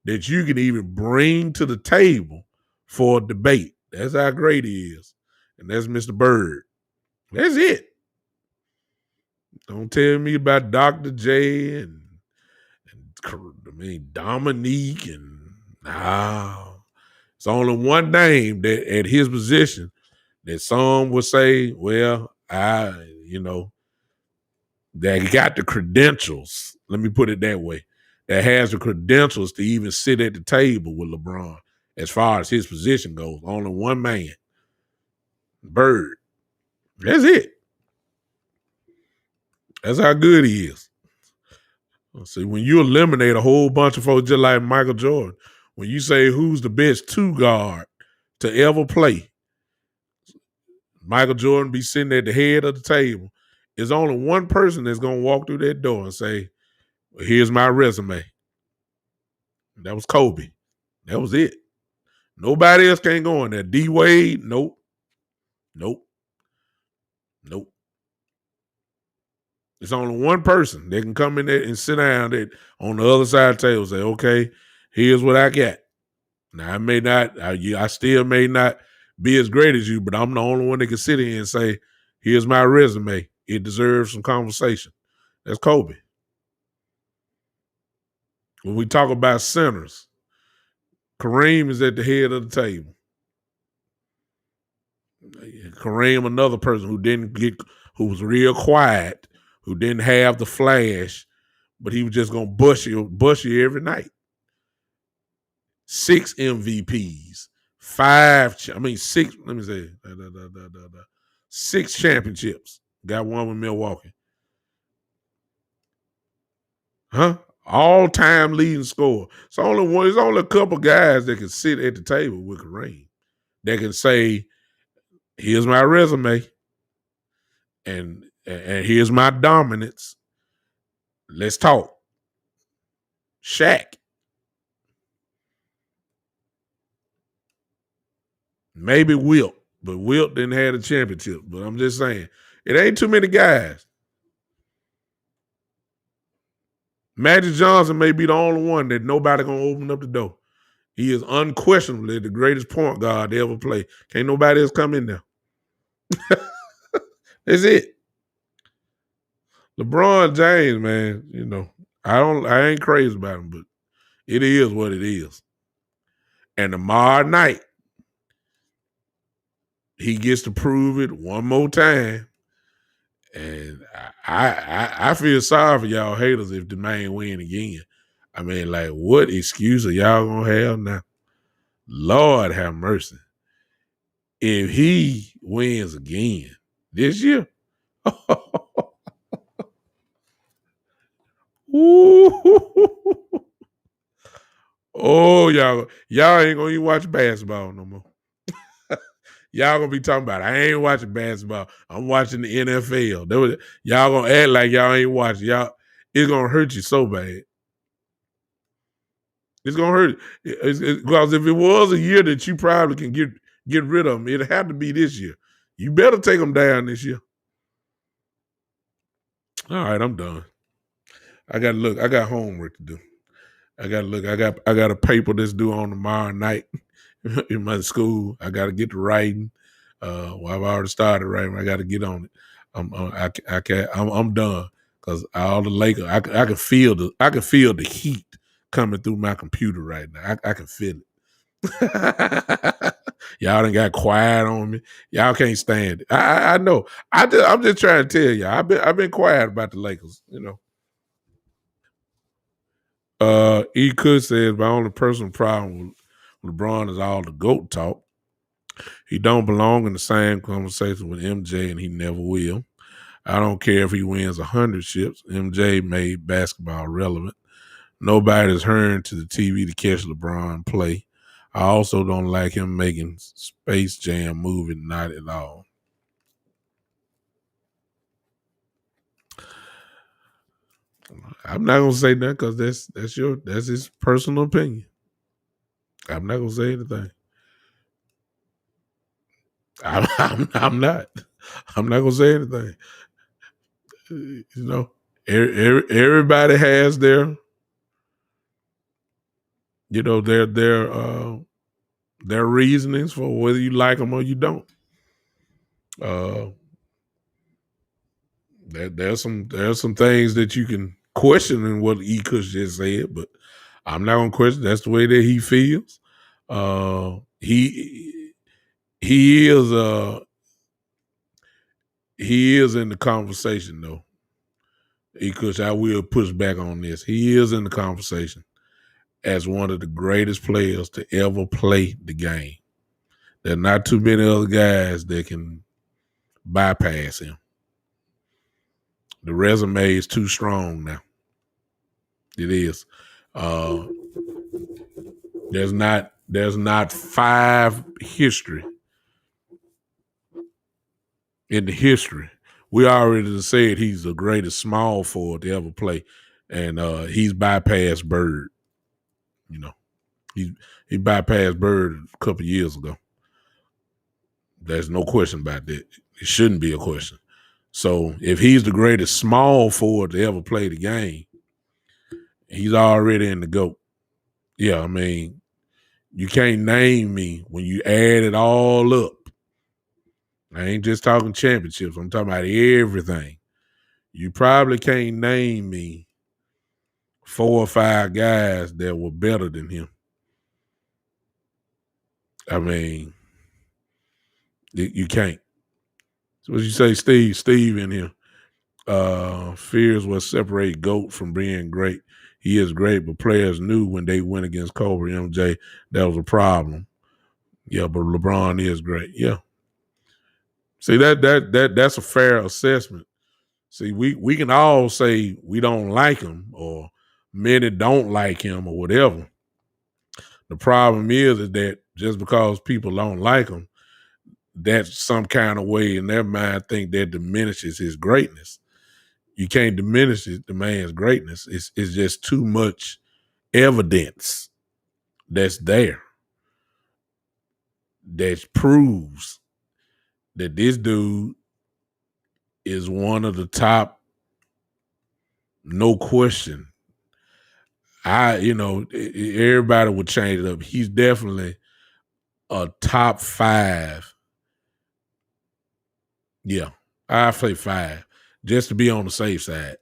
that you can even bring to the table for a debate. That's how great he is. And that's Mr. Bird. That's it. Don't tell me about Dr. J and Dominique and it's only one name that at his position that some would say, well, that got the credentials. Let me put it that way. That has the credentials to even sit at the table with LeBron as far as his position goes. Only one man. Bird. That's it. That's how good he is. See, when you eliminate a whole bunch of folks just like Michael Jordan, when you say who's the best two guard to ever play, Michael Jordan be sitting at the head of the table. There's only one person that's going to walk through that door and say, well, here's my resume. That was Kobe. That was it. Nobody else can't go in there. D Wade, nope. It's only one person that can come in there and sit down that on the other side of the table and say, okay, here's what I got. Now, I still may not be as great as you, but I'm the only one that can sit here and say, here's my resume. It deserves some conversation. That's Kobe. When we talk about centers, Kareem is at the head of the table. Kareem, another person who was real quiet, who didn't have the flash, but he was just gonna bust you every night. 6 MVPs, 6. Let me say, 6 championships. Got one with Milwaukee. Huh? All-time leading scorer. There's only a couple guys that can sit at the table with Kareem that can say, here's my resume and here's my dominance. Let's talk. Shaq. Maybe Wilt, but Wilt didn't have a championship. But I'm just saying, it ain't too many guys. Magic Johnson may be the only one that nobody gonna open up the door. He is unquestionably the greatest point guard to ever play. Can't nobody else come in there. That's it. LeBron James, man, I ain't crazy about him, but It is what it is. And tomorrow night, he gets to prove it one more time. And I feel sorry for y'all haters if the man win again. I mean, like, what excuse are y'all gonna have now? Lord have mercy. If he wins again this year, oh, y'all ain't gonna even watch basketball no more. Y'all gonna be talking about, I ain't watching basketball. I'm watching the NFL. Y'all gonna act like y'all ain't watching. Y'all, it's gonna hurt you so bad. It's gonna hurt. Because if it was a year that you probably can get rid of them, it'd have to be this year. You better take them down this year. All right, I'm done. I got to look. I got homework to do. I got to look. I got a paper that's due on tomorrow night in my school. I got to get to writing. Well, I've already started writing. I got to get on it. I'm done because all the Lakers. I can feel the heat coming through my computer right now. I can feel it. Y'all done got quiet on me. Y'all can't stand it. I know. I'm just trying to tell y'all. I've been quiet about the Lakers. E. Could says my only personal problem with LeBron is all the GOAT talk. He don't belong in the same conversation with MJ, and he never will. I don't care if he wins 100 ships. MJ made basketball relevant. Nobody's hurrying to the TV to catch LeBron play. I also don't like him making Space Jam movie, not at all. I'm not gonna say that because that's his personal opinion. I'm not gonna say anything. I'm not. I'm not gonna say anything. Everybody has their, their reasonings for whether you like them or you don't. There's some things that you can question in what E. Kush just said, but I'm not gonna question. That's the way that he feels. He is in the conversation though. E. Kush, I will push back on this. He is in the conversation as one of the greatest players to ever play the game. There are not too many other guys that can bypass him. The resume is too strong now. It is. There's not five history in the history. We already said he's the greatest small forward to ever play, and he's bypassed Bird. He bypassed Bird a couple years ago. There's no question about that. It shouldn't be a question. So if he's the greatest small forward to ever play the game, he's already in the GOAT. Yeah, I mean, you can't name me when you add it all up. I ain't just talking championships. I'm talking about everything. You probably can't name me 4 or 5 guys that were better than him. I mean, you can't. So what you say, Steve? Steve in here. Fears what separate GOAT from being great. He is great, but players knew when they went against Kobe MJ that was a problem. Yeah, but LeBron is great. Yeah. See, that's a fair assessment. See, we can all say we don't like him or many don't like him or whatever. The problem is that just because people don't like him, that's some kind of way in their mind think that diminishes his greatness. You can't diminish the man's greatness. It's just too much evidence that's there that proves that this dude is one of the top, no question. Everybody would change it up. He's definitely a top 5. Yeah, I say 5, just to be on the safe side.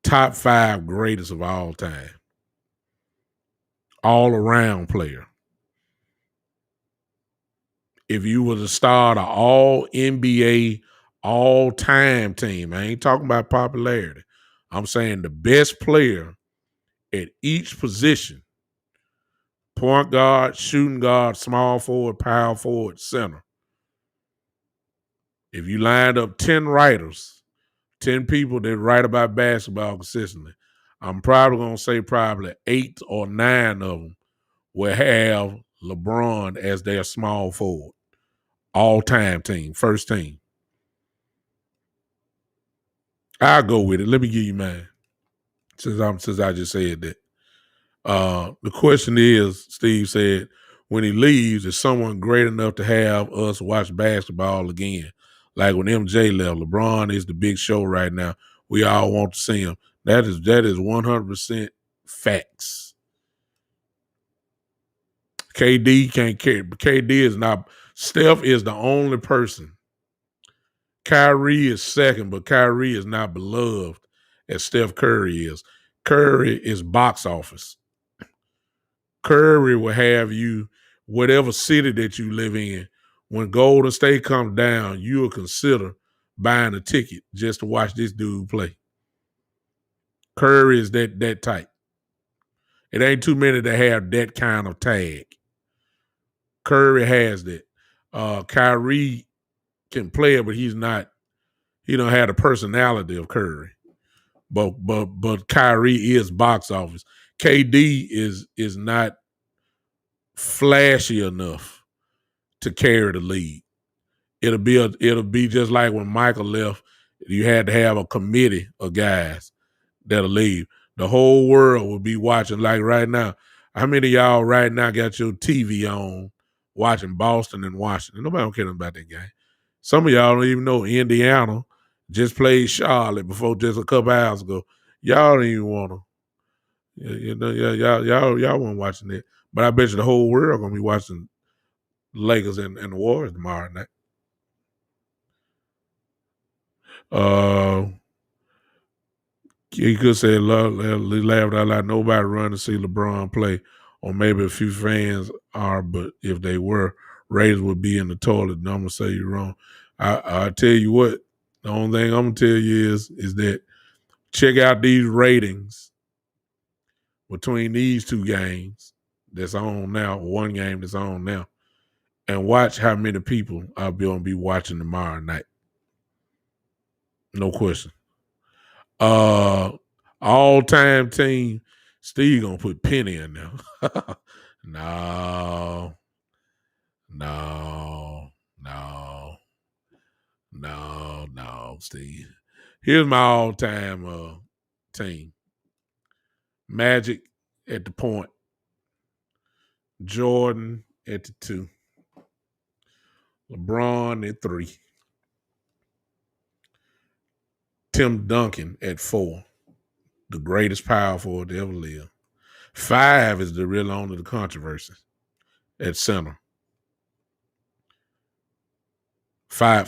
Top 5 greatest of all time. all-around player. If you were to start an all-NBA, all-time team, I ain't talking about popularity. I'm saying the best player at each position, point guard, shooting guard, small forward, power forward, center. If you lined up 10 writers, 10 people that write about basketball consistently, I'm probably going to say probably 8 or 9 of them will have LeBron as their small forward. All-time team, first team. I'll go with it. Let me give you mine, since I just said that. The question is, Steve said, when he leaves, is someone great enough to have us watch basketball again? Like when MJ left, LeBron is the big show right now. We all want to see him. That is 100% facts. KD can't carry. KD is not. Steph is the only person. Kyrie is second, but Kyrie is not beloved as Steph Curry is. Curry is box office. Curry will have you, whatever city that you live in, when Golden State comes down, you will consider buying a ticket just to watch this dude play. Curry is that type. It ain't too many that have that kind of tag. Curry has that. Kyrie can play it, but he's not. He don't have the personality of Curry. But Kyrie is box office. KD is not flashy enough to carry the league. It'll be just like when Michael left. You had to have a committee of guys that'll leave. The whole world will be watching. Like right now, how many of y'all right now got your TV on watching Boston and Washington? Nobody don't care about that game. Some of y'all don't even know Indiana just played Charlotte before just a couple hours ago. Y'all don't even want to. Y'all weren't watching it. But I bet you the whole world gonna be watching Lakers and the Warriors tomorrow night. You could say laughed out loud. Nobody run to see LeBron play, or maybe a few fans are, but if they were, Raiders would be in the toilet. And I'm gonna say you're wrong. I tell you what, the only thing I'm gonna tell you is that check out these ratings between these two games that's on now, one game that's on now, and watch how many people I'll be gonna be watching tomorrow night. No question. All-time team, Steve gonna put Penny in there. No, Steve. Here's my all-time team. Magic at the point. Jordan at the 2. LeBron at 3. Tim Duncan at 4. The greatest power forward to ever live. 5 is the real owner of the controversy at center. 5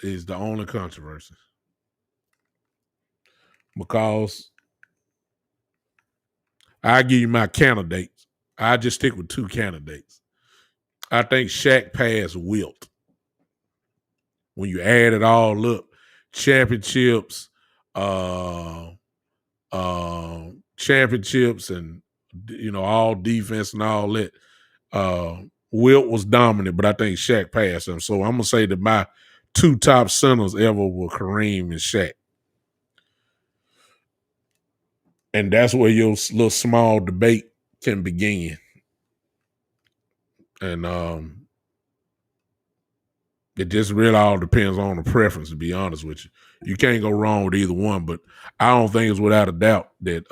is the only controversy. Because I give you my candidates. I just stick with 2 candidates. I think Shaq passed Wilt. When you add it all up, championships, and all defense and all that. Wilt was dominant, but I think Shaq passed him. So I'm gonna say that my 2 top centers ever were Kareem and Shaq. And that's where your little small debate can begin. And it just really all depends on the preference, to be honest with you. You can't go wrong with either one, but I don't think it's without a doubt that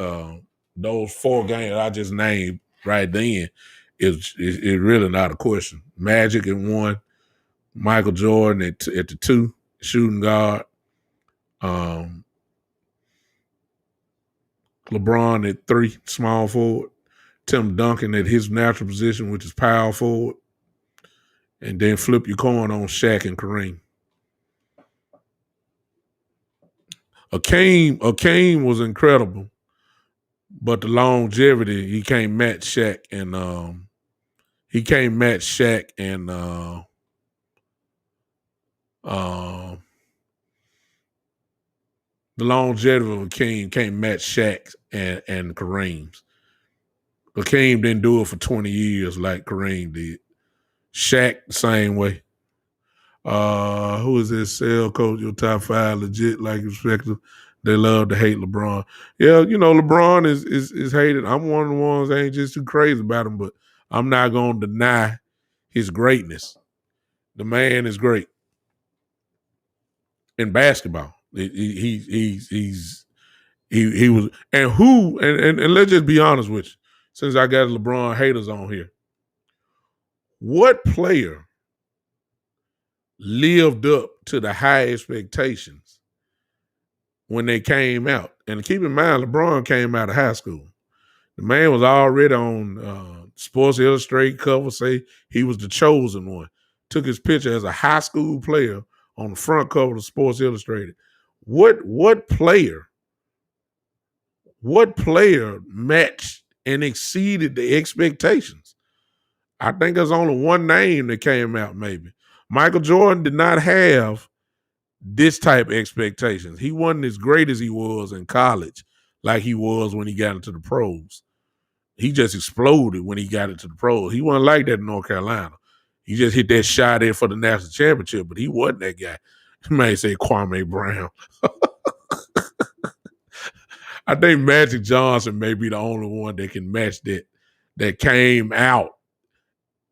those 4 games I just named right then is really not a question. Magic at 1, Michael Jordan at the 2, shooting guard. LeBron at 3, small forward. Tim Duncan at his natural position, which is power forward. And then flip your coin on Shaq and Kareem. Akeem was incredible, but the longevity he can't match Shaq and he can't match Shaq and uh, the longevity of Hakeem can't match Shaq and Kareem's. Hakeem didn't do it for 20 years like Kareem did. Shaq the same way. Who is this cell coach? Your top five legit, like respective. They love to hate LeBron. Yeah, LeBron is hated. I'm one of the ones that ain't just too crazy about him, but I'm not gonna deny his greatness. The man is great in basketball. He was, and let's just be honest with you. Since I got LeBron haters on here, what player lived up to the high expectations when they came out? And keep in mind, LeBron came out of high school. The man was already on Sports Illustrated cover, say he was the chosen one. Took his picture as a high school player on the front cover of Sports Illustrated. What player matched and exceeded the expectations? I think there's only one name that came out, maybe. Michael Jordan did not have this type of expectations. He wasn't as great as he was in college, like he was when he got into the pros. He just exploded when he got into the pros. He wasn't like that in North Carolina. He just hit that shot in for the national championship, but he wasn't that guy. You may say Kwame Brown. I think Magic Johnson may be the only one that can match that came out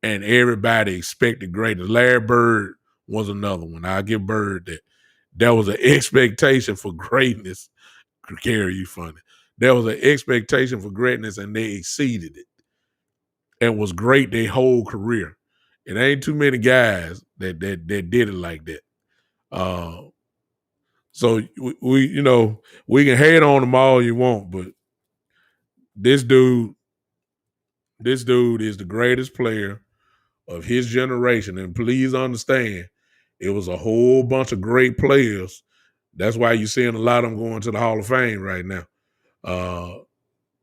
and everybody expected greatness. Larry Bird was another one. I'll give Bird that. There was an expectation for greatness. Gary, you funny. There was an expectation for greatness and they exceeded it and was great their whole career. It ain't too many guys that did it like that. So we can hate on them all you want, but this dude is the greatest player of his generation. And please understand, it was a whole bunch of great players. That's why you're seeing a lot of them going to the Hall of Fame right now.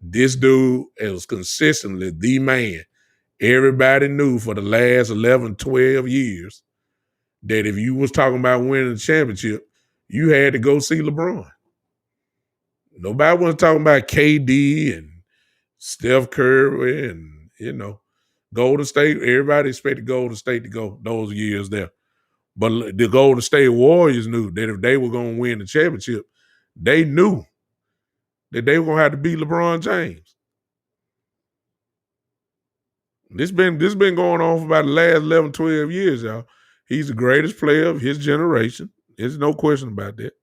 This dude is consistently the man. Everybody knew for the last 11, 12 years that if you was talking about winning the championship, you had to go see LeBron. Nobody was talking about KD and Steph Curry and, Golden State. Everybody expected Golden State to go those years there. But the Golden State Warriors knew that if they were going to win the championship, they knew that they were going to have to beat LeBron James. This been going on for about the last 11, 12 years, y'all. He's the greatest player of his generation. There's no question about that.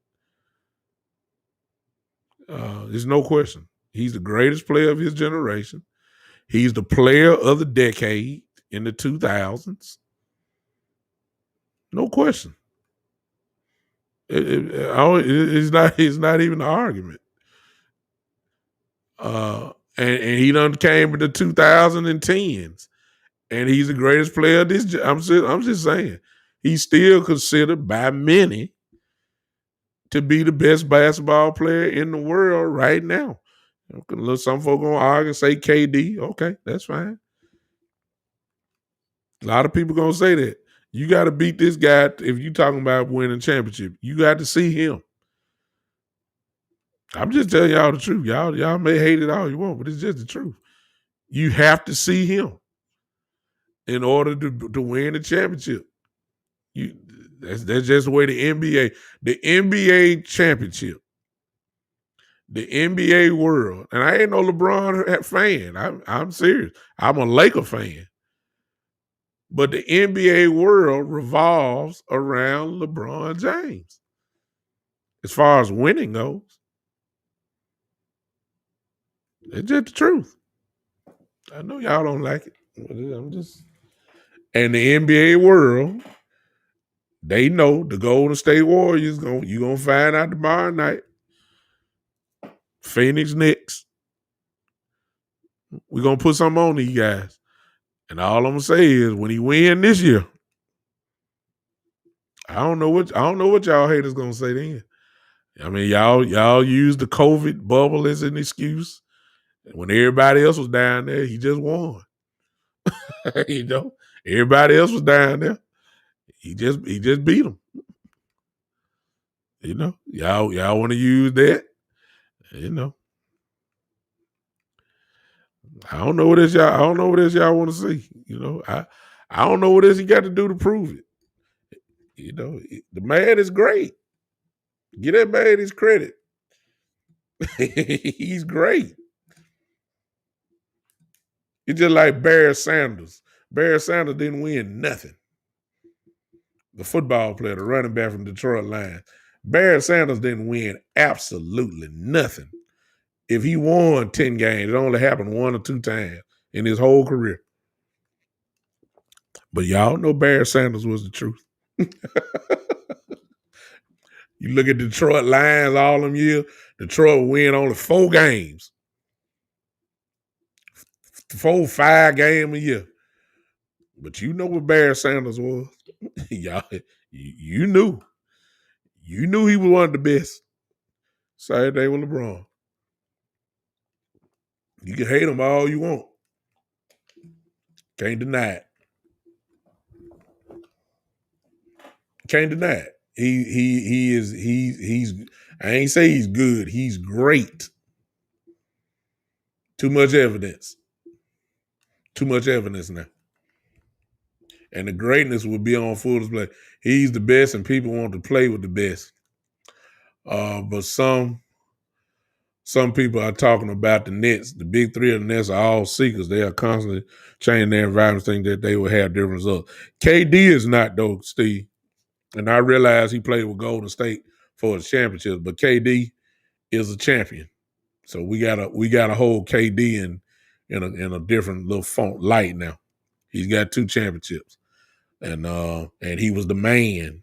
There's no question. He's the greatest player of his generation. He's the player of the decade in the 2000s. No question. It's not even an argument. And he done came in the 2010s, and he's the greatest player of this. I'm just saying, he's still considered by many to be the best basketball player in the world right now. Some folks gonna argue and say KD. Okay, that's fine. A lot of people gonna say that. You got to beat this guy if you talking about winning championship. You got to see him. I'm just telling y'all the truth. Y'all may hate it all you want, but it's just the truth. You have to see him in order to win the championship. That's just the way the NBA championship, the NBA world, and I ain't no LeBron fan. I'm serious. I'm a Laker fan. But the NBA world revolves around LeBron James as far as winning goes. It's just the truth. I know y'all don't like it. And the NBA world, they know the Golden State Warriors you're gonna find out tomorrow night. Phoenix Knicks. We're gonna put something on these guys. And all I'm gonna say is when he win this year, I don't know what y'all haters gonna say then. I mean, y'all use the COVID bubble as an excuse. When everybody else was down there, he just won. You know, everybody else was down there. He just beat them. You know, y'all want to use that? You know, I don't know what else y'all want to see. You know, I don't know what else he got to do to prove it. You know, the man is great. Get that man his credit. He's great. It's just like Barry Sanders. Barry Sanders didn't win nothing. The football player, the running back from Detroit Lions. Barry Sanders didn't win absolutely nothing. If he won 10 games, it only happened 1 or 2 times in his whole career. But y'all know Barry Sanders was the truth. You look at Detroit Lions all them years, Detroit would win only 4 games. 4-5 games a year. But you know what Barry Sanders was. Y'all, you knew. You knew he was one of the best. Same thing with LeBron. You can hate him all you want. Can't deny it. Can't deny it. He's I ain't say he's good. He's great. Too much evidence. Too much evidence now. And the greatness will be on full display. He's the best, and people want to play with the best. But some people are talking about the Nets. The big three of the Nets are all seekers. They are constantly changing their environment, thinking that they will have different results. KD is not, though, Steve. And I realize he played with Golden State for his championships, but KD is a champion. So we gotta hold KD in a different little light now. He's got 2 championships, and he was the man.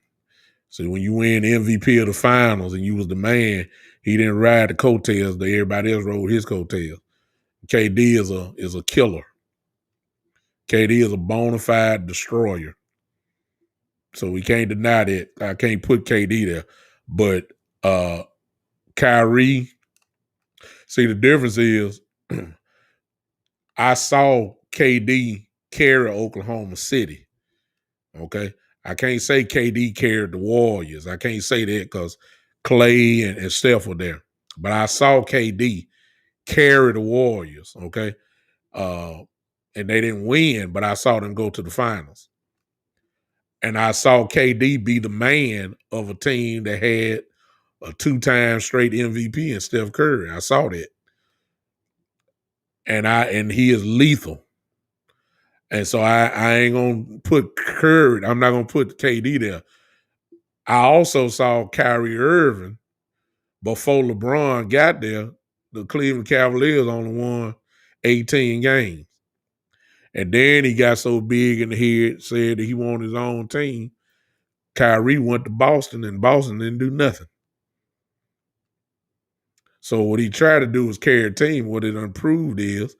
So when you win MVP of the finals and you was the man, he didn't ride the coattails that everybody else rode his coattails. KD is a killer. KD is a bona fide destroyer. So we can't deny that. I can't put KD there. But Kyrie, see, the difference is I saw KD carry Oklahoma City. Okay? I can't say KD carried the Warriors. I can't say that because Clay and Steph were there. But I saw KD carry the Warriors, okay? And they didn't win, but I saw them go to the finals. And I saw KD be the man of a team that had a 2-time straight MVP in Steph Curry. I saw that. And he is lethal. And so I ain't gonna put Curry, I'm not gonna put KD there. I also saw Kyrie Irving before LeBron got there. The Cleveland Cavaliers only won 18 games. And then he got so big in the head, said that he wanted his own team. Kyrie went to Boston, and Boston didn't do nothing. So what he tried to do was carry a team. What it unproved is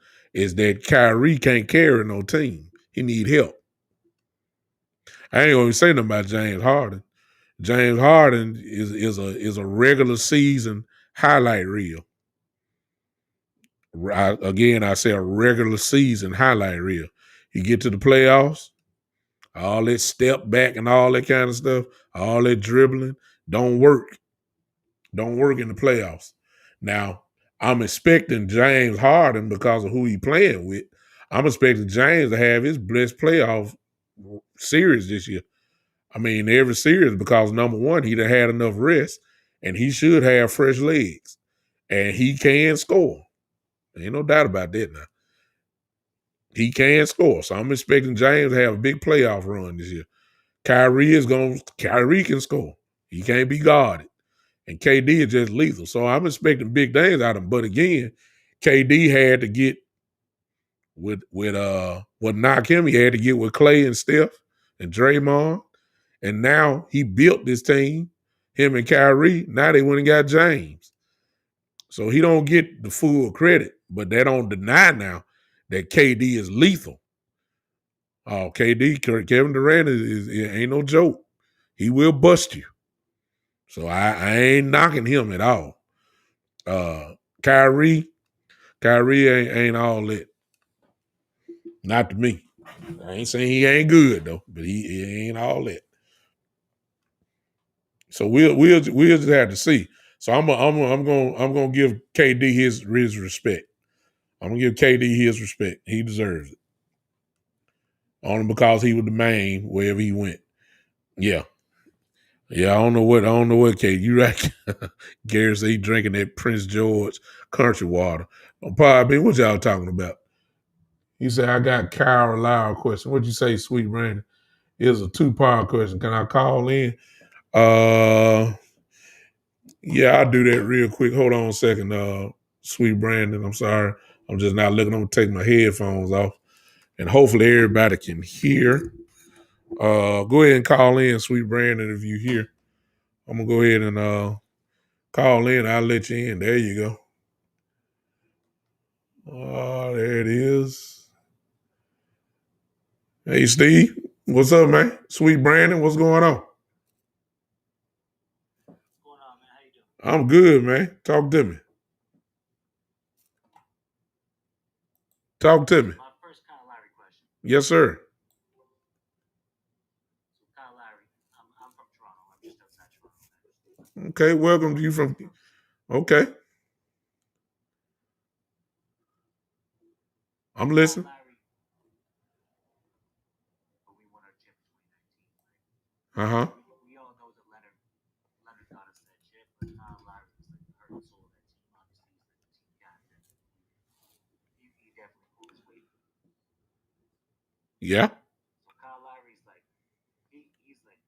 that Kyrie can't carry no team. He need help. I ain't gonna say nothing about James Harden. James Harden is a regular season highlight reel. I say a regular season highlight reel. You get to the playoffs, all that step back and all that kind of stuff, all that dribbling, don't work. Don't work in the playoffs. Now, I'm expecting James Harden, because of who he playing with, I'm expecting James to have his best playoff series this year. I mean, every series, because number one, he done had enough rest, and he should have fresh legs. And he can score. Ain't no doubt about that now. He can score. So I'm expecting James to have a big playoff run this year. Kyrie can score. He can't be guarded. And KD is just lethal. So I'm expecting big things out of him. But again, KD had to get with what knocked him, he had to get with Clay and Steph and Draymond. And now he built this team, him and Kyrie. Now they went and got James. So he don't get the full credit, but they don't deny now that KD is lethal. Oh, Kevin Durant is ain't no joke. He will bust you. So I ain't knocking him at all. Kyrie, Kyrie ain't all that. Not to me. I ain't saying he ain't good though, but he ain't all that. So we'll just have to see. So I'm gonna give KD his respect. I'm gonna give KD his respect. He deserves it. Only because he was the main wherever he went. Yeah. Yeah, I don't know what KD. You right. Gary said he drinking that Prince George country water. Probably what y'all talking about? He said, I got Kyle Lowry question. What'd you say, sweet Brandon? It's a 2-part question. Can I call in? Yeah, I'll do that real quick. Hold on a second, sweet Brandon. I'm sorry. I'm just not looking. I'm gonna take my headphones off. And hopefully everybody can hear. Go ahead and call in, sweet Brandon, if you hear. I'm gonna go ahead and call in. I'll let you in. There you go. There it is. Hey, Steve. What's up, man? Sweet Brandon, what's going on? What's going on, man? How you doing? I'm good, man. Talk to me. Talk to me. My first Kyle Lowry question. Yes, sir. So Kyle Lowry, I'm from Toronto. I'm just outside Toronto. Okay, welcome to you from. Okay, I'm listening. Kyle Lowry, but we won our chip in 2019. Right? We all know that Leonard got us that chip, but Kyle Lowry was like the heart and soul of that team. Obviously, he's like the team captain. He definitely pulled his weight. Yeah. So Kyle Lowry's like, he's like,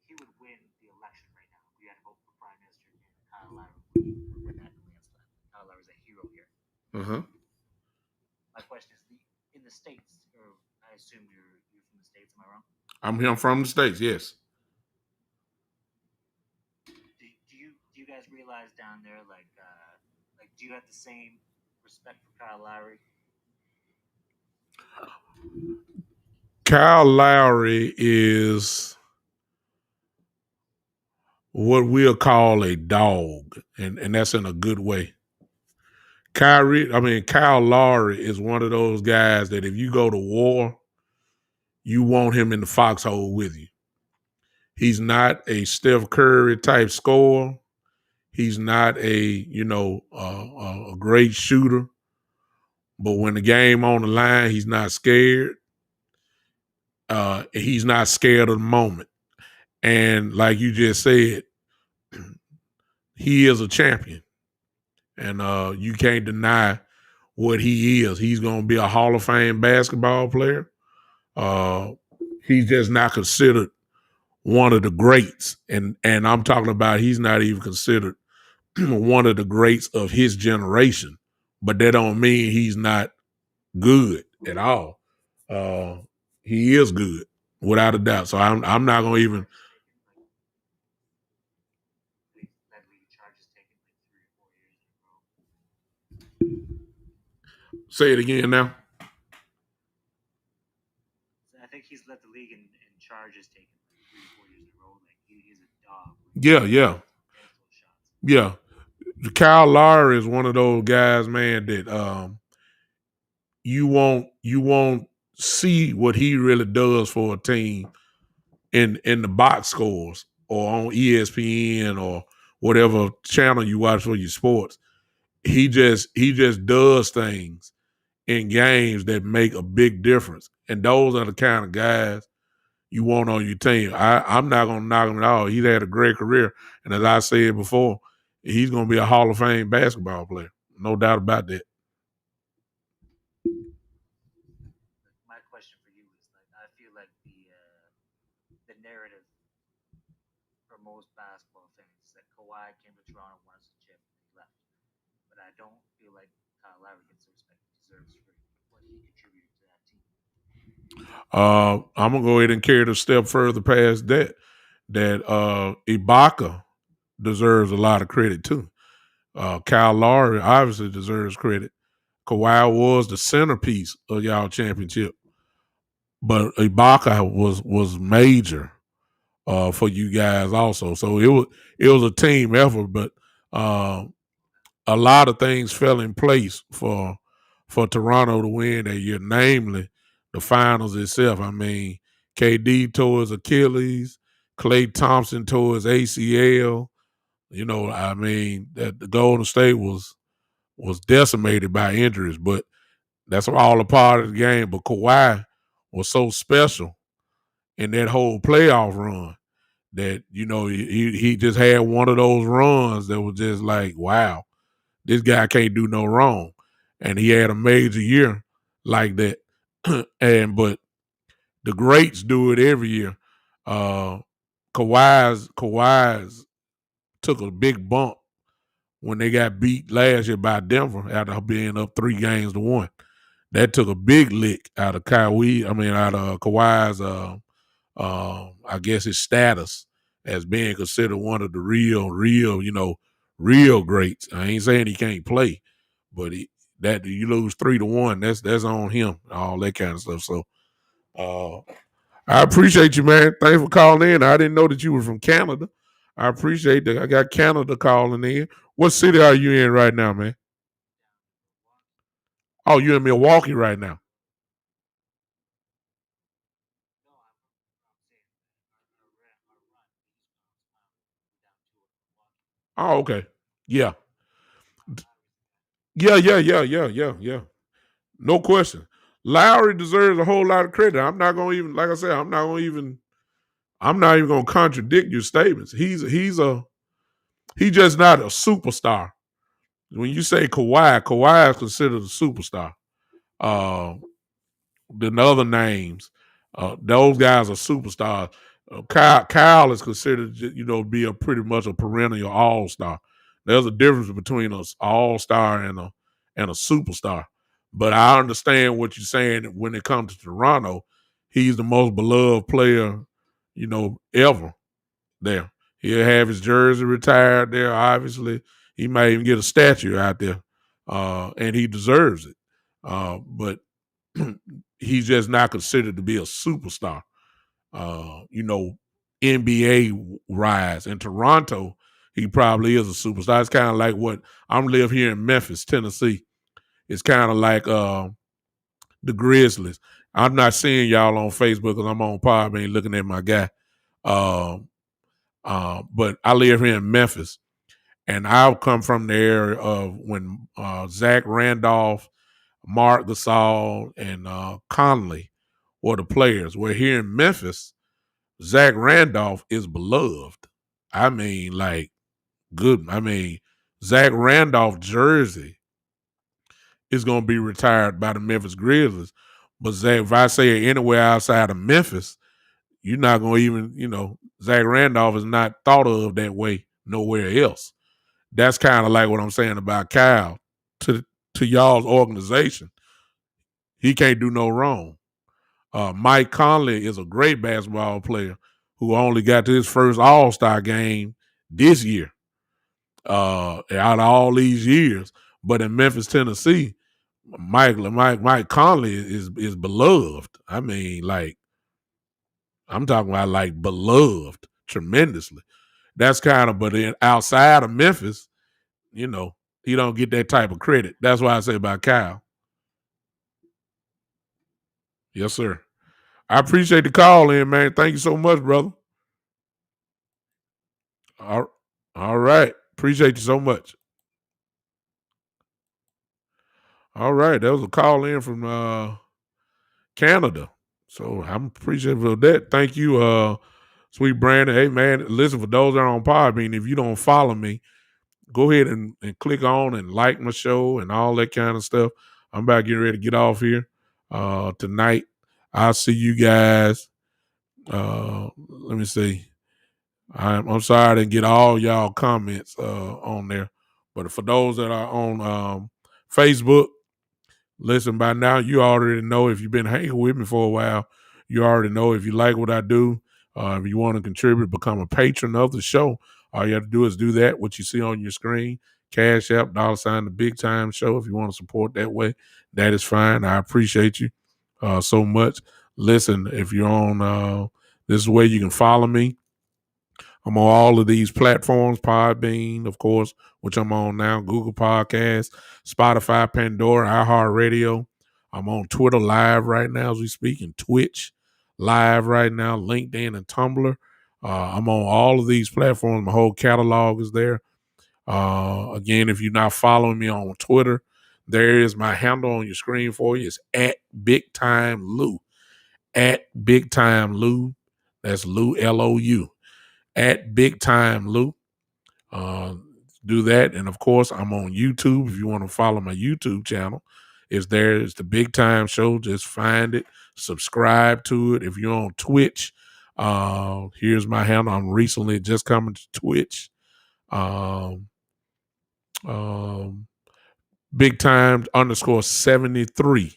he would win the election right now. We had to vote for prime minister again. Kyle Lowry would win that landslide. Kyle Lowry's a hero here. My question is, in the States, or I assume you're from the States, am I wrong? I'm from the States, yes. Do you guys realize down there, like do you have the same respect for Kyle Lowry? Kyle Lowry is what we'll call a dog, and that's in a good way. Kyle Lowry is one of those guys that if you go to war, you want him in the foxhole with you. He's not a Steph Curry type scorer. He's not a a great shooter, but when the game on the line, he's not scared. He's not scared of the moment, and like you just said, he is a champion, and you can't deny what he is. He's going to be a Hall of Fame basketball player. He's just not considered one of the greats, and I'm talking about he's not even considered one of the greats of his generation. But that don't mean he's not good at all. He is good without a doubt. So I'm not going to even. Say it again now. I think he's led the league in charges taken 3 or 4 years in a row. Like he's a dog. Yeah. Kyle Lowry is one of those guys, man, that you won't see what he really does for a team in the box scores or on ESPN or whatever channel you watch for your sports. He just does things in games that make a big difference. And those are the kind of guys you want on your team. I'm not going to knock him at all. He's had a great career. And as I said before, he's going to be a Hall of Fame basketball player. No doubt about that. My question for you is, like, I feel like the narrative for most basketball fans is that Kawhi came to Toronto, won us a chip, and he left. But I don't feel like Kyle Lowry gets the respect he deserves for what he contributed to that team. I'm gonna go ahead and carry it a step further past that. Ibaka deserves a lot of credit too. Kyle Lowry obviously deserves credit. Kawhi was the centerpiece of y'all championship, but Ibaka was major for you guys also. So it was a team effort, but a lot of things fell in place for Toronto to win that year, namely the finals itself. I mean, KD tore his Achilles, Klay Thompson tore his ACL. You know, I mean, that the Golden State was decimated by injuries, but that's all a part of the game. But Kawhi was so special in that whole playoff run that, you know, he just had one of those runs that was just like, wow, this guy can't do no wrong. And he had a major year like that. But the greats do it every year. Kawhi's took a big bump when they got beat last year by Denver after being up 3-1. That took a big lick out of out of Kawhi's I guess his status as being considered one of the real greats. I ain't saying he can't play, but that you lose 3-1, that's on him, all that kind of stuff. So I appreciate you, man. Thanks for calling in. I didn't know that you were from Canada. I appreciate that. I got Canada calling in. What city are you in right now, man? Oh, you're in Milwaukee right now. Oh, okay. Yeah. Yeah. No question. Lowry deserves a whole lot of credit. I'm not gonna even, like I said, I'm not even gonna contradict your statements. He's just not a superstar. When you say Kawhi is considered a superstar. Uh, than other names. Those guys are superstars. Kyle is considered, be a pretty much a perennial all star. There's a difference between an all star and a superstar. But I understand what you're saying when it comes to Toronto. He's the most beloved player, ever there. He'll have his jersey retired there. Obviously, he might even get a statue out there, and he deserves it. But he's just not considered to be a superstar. NBA rise. In Toronto, he probably is a superstar. It's kind of like what I'm live here in Memphis, Tennessee. It's kind of like the Grizzlies. I'm not seeing y'all on Facebook because I'm on Podbean looking at my guy. But I live here in Memphis, and I've come from the area of when Zach Randolph, Marc Gasol, and Conley were the players. We're here in Memphis. Zach Randolph is beloved. I mean, like, good. I mean, Zach Randolph jersey is going to be retired by the Memphis Grizzlies. But Zach, if I say it anywhere outside of Memphis, you're not going to even, Zach Randolph is not thought of that way nowhere else. That's kind of like what I'm saying about Kyle to y'all's organization. He can't do no wrong. Mike Conley is a great basketball player who only got to his first All-Star game this year out of all these years. But in Memphis, Tennessee, Mike Conley is beloved. I mean, like, I'm talking about like beloved tremendously. That's kind of, but then outside of Memphis, he don't get that type of credit. That's why I say about Kyle. Yes, sir. I appreciate the call in, man. Thank you so much, brother. All right. Appreciate you so much. All right. That was a call in from Canada. So I'm appreciative of that. Thank you, sweet Brandon. Hey, man, listen, for those that are on Podbean, if you don't follow me, go ahead and click on and like my show and all that kind of stuff. I'm about getting ready to get off here tonight. I'll see you guys. Let me see. I'm sorry I didn't get all y'all comments on there. But for those that are on Facebook, listen, by now you already know. If you've been hanging with me for a while, you already know. If you like what I do, if you want to contribute, become a patron of the show, all you have to do is do that, what you see on your screen. Cash App, $, the Big Time Show. If you want to support that way, that is fine. I appreciate you so much. Listen, if you're on, this is where you can follow me. I'm on all of these platforms, Podbean, of course, which I'm on now, Google Podcasts, Spotify, Pandora, iHeartRadio. I'm on Twitter live right now as we speak, and Twitch live right now, LinkedIn and Tumblr. I'm on all of these platforms. My whole catalog is there. Again, if you're not following me on Twitter, there is my handle on your screen for you. It's at Big Time Lou. At Big Time Lou. That's Lou, Lou. At Big Time Lou. Do that. And of course, I'm on YouTube. If you want to follow my YouTube channel, it's there. It's the Big Time Show. Just find it, subscribe to it. If you're on Twitch, here's my handle. I'm recently just coming to Twitch. Big Time _73.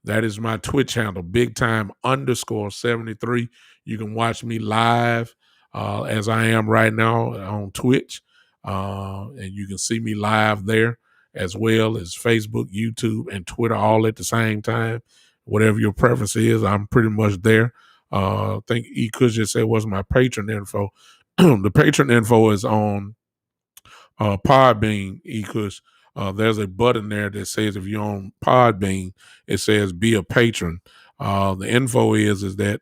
That is my Twitch handle, Big Time _73. You can watch me live as I am right now on Twitch. And you can see me live there as well as Facebook, YouTube, and Twitter all at the same time. Whatever your preference is, I'm pretty much there. I think E. Kush just said was my patron info. The patron info is on Podbean, E. Kush. There's a button there that says if you're on Podbean, it says be a patron. The info is that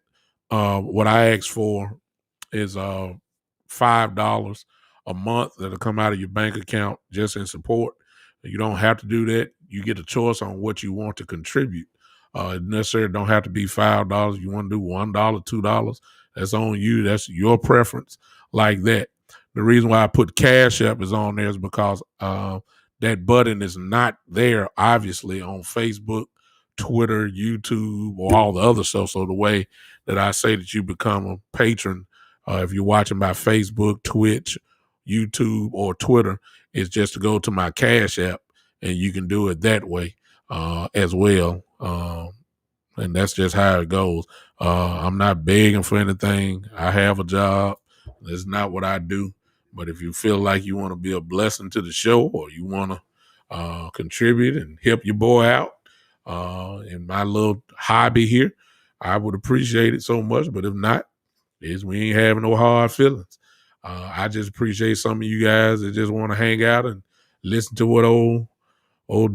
what I ask for is $5 a month that'll come out of your bank account just in support. You don't have to do that. You get a choice on what you want to contribute. It necessarily don't have to be $5. You want to do $1, $2. That's on you. That's your preference like that. The reason why I put Cash App is on there is because that button is not there, obviously, on Facebook, Twitter, YouTube, or all the other stuff. So the way that I say that you become a patron, if you're watching by Facebook, Twitch, YouTube, or Twitter, is just to go to my Cash App, and you can do it that way as well. And that's just how it goes. I'm not begging for anything. I have a job. That's not what I do. But if you feel like you want to be a blessing to the show, or you want to contribute and help your boy out in my little hobby here, I would appreciate it so much. But if not, we ain't having no hard feelings. I just appreciate some of you guys that just want to hang out and listen to what old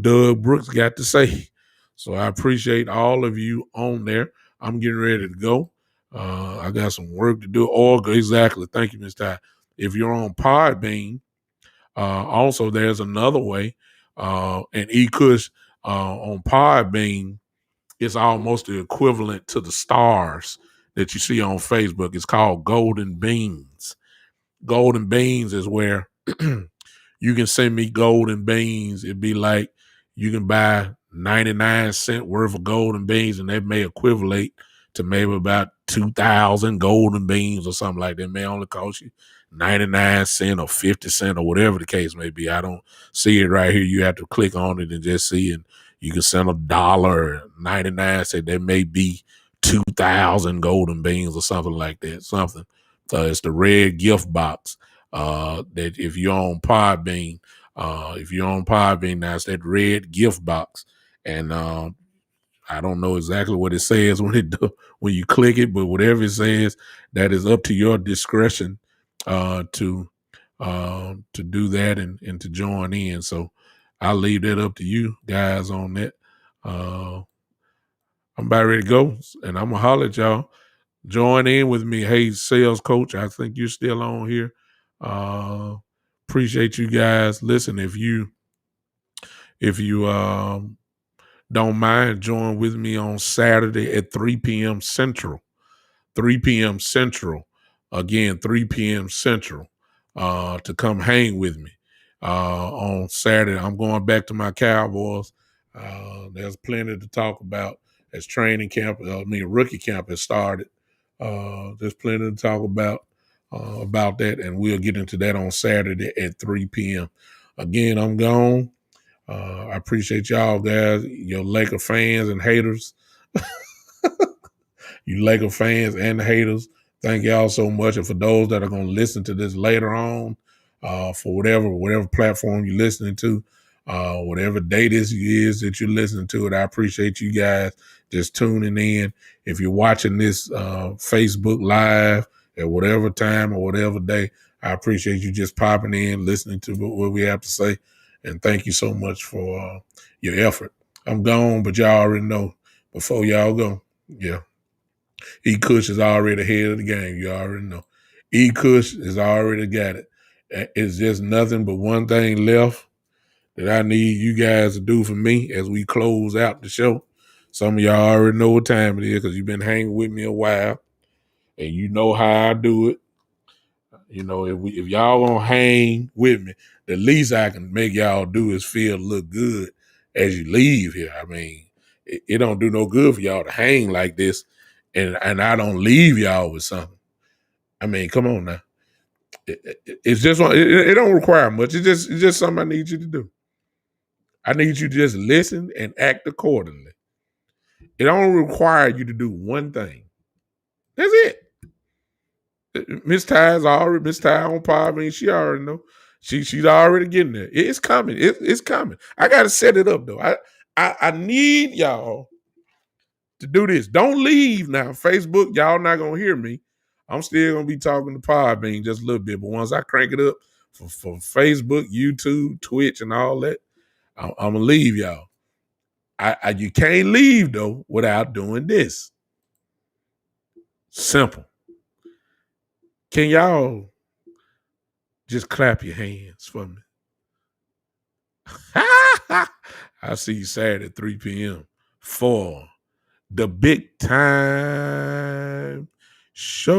Doug Brooks got to say. So I appreciate all of you on there. I'm getting ready to go. I got some work to do. Exactly. Thank you, Ms. Ty. If you're on Podbean, also there's another way. And E. Kush on Podbean is almost the equivalent to the stars that you see on Facebook. It's called Golden Beans. Golden Beans is where you can send me golden beans. It'd be like you can buy 99 cents worth of golden beans, and that may equivalent to maybe about 2,000 golden beans or something like that. It may only cost you 99 cents or 50 cents or whatever the case may be. I don't see it right here. You have to click on it and just see it. You can send $1.99. That may be 2,000 golden beans or something like that. Something. It's the red gift box. That if you're on Podbean, now it's that red gift box. And I don't know exactly what it says when you click it, but whatever it says, that is up to your discretion to do that and to join in. So I'll leave that up to you guys on that. I'm about ready to go, and I'm gonna holler at y'all. Join in with me. Hey, sales coach, I think you're still on here. Appreciate you guys. Listen, if you don't mind, join with me on Saturday at 3 p.m. Central. 3 p.m. Central. Again, 3 p.m. Central to come hang with me on Saturday. I'm going back to my Cowboys. There's plenty to talk about as training camp, rookie camp has started. There's plenty to talk about that, and we'll get into that on Saturday at 3 p.m. Again, I'm gone. I appreciate y'all guys, your Laker fans and haters. You Laker fans and haters, thank y'all so much. And for those that are going to listen to this later on, for whatever platform you're listening to, whatever day this is that you're listening to it, I appreciate you guys just tuning in. If you're watching this Facebook Live, at whatever time or whatever day. I appreciate you just popping in, listening to what we have to say. And thank you so much for your effort. I'm gone, but y'all already know before y'all go. Yeah. E. Kush is already ahead of the game. You already know. E. Kush has already got it. It's just nothing but one thing left that I need you guys to do for me as we close out the show. Some of y'all already know what time it is because you've been hanging with me a while and you know how I do it. You know, if y'all gonna hang with me, the least I can make y'all do is feel look good as you leave here. I mean, it don't do no good for y'all to hang like this and I don't leave y'all with something. I mean, come on now. It's just it don't require much. It's just something I need you to do. I need you to just listen and act accordingly. It don't require you to do one thing. That's it. Miss Ty's already Miss Ty on par. I mean, she already know. She's already getting there. It's coming. It's coming. I gotta set it up though. I need y'all to do this. Don't leave now. Facebook, y'all not gonna hear me. I'm still gonna be talking to Podbean just a little bit, but once I crank it up for Facebook, YouTube, Twitch, and all that, I'm gonna leave y'all. You can't leave though without doing this. Simple. Can y'all just clap your hands for me? I'll see you Saturday at 3 p.m. for the Big Time Show.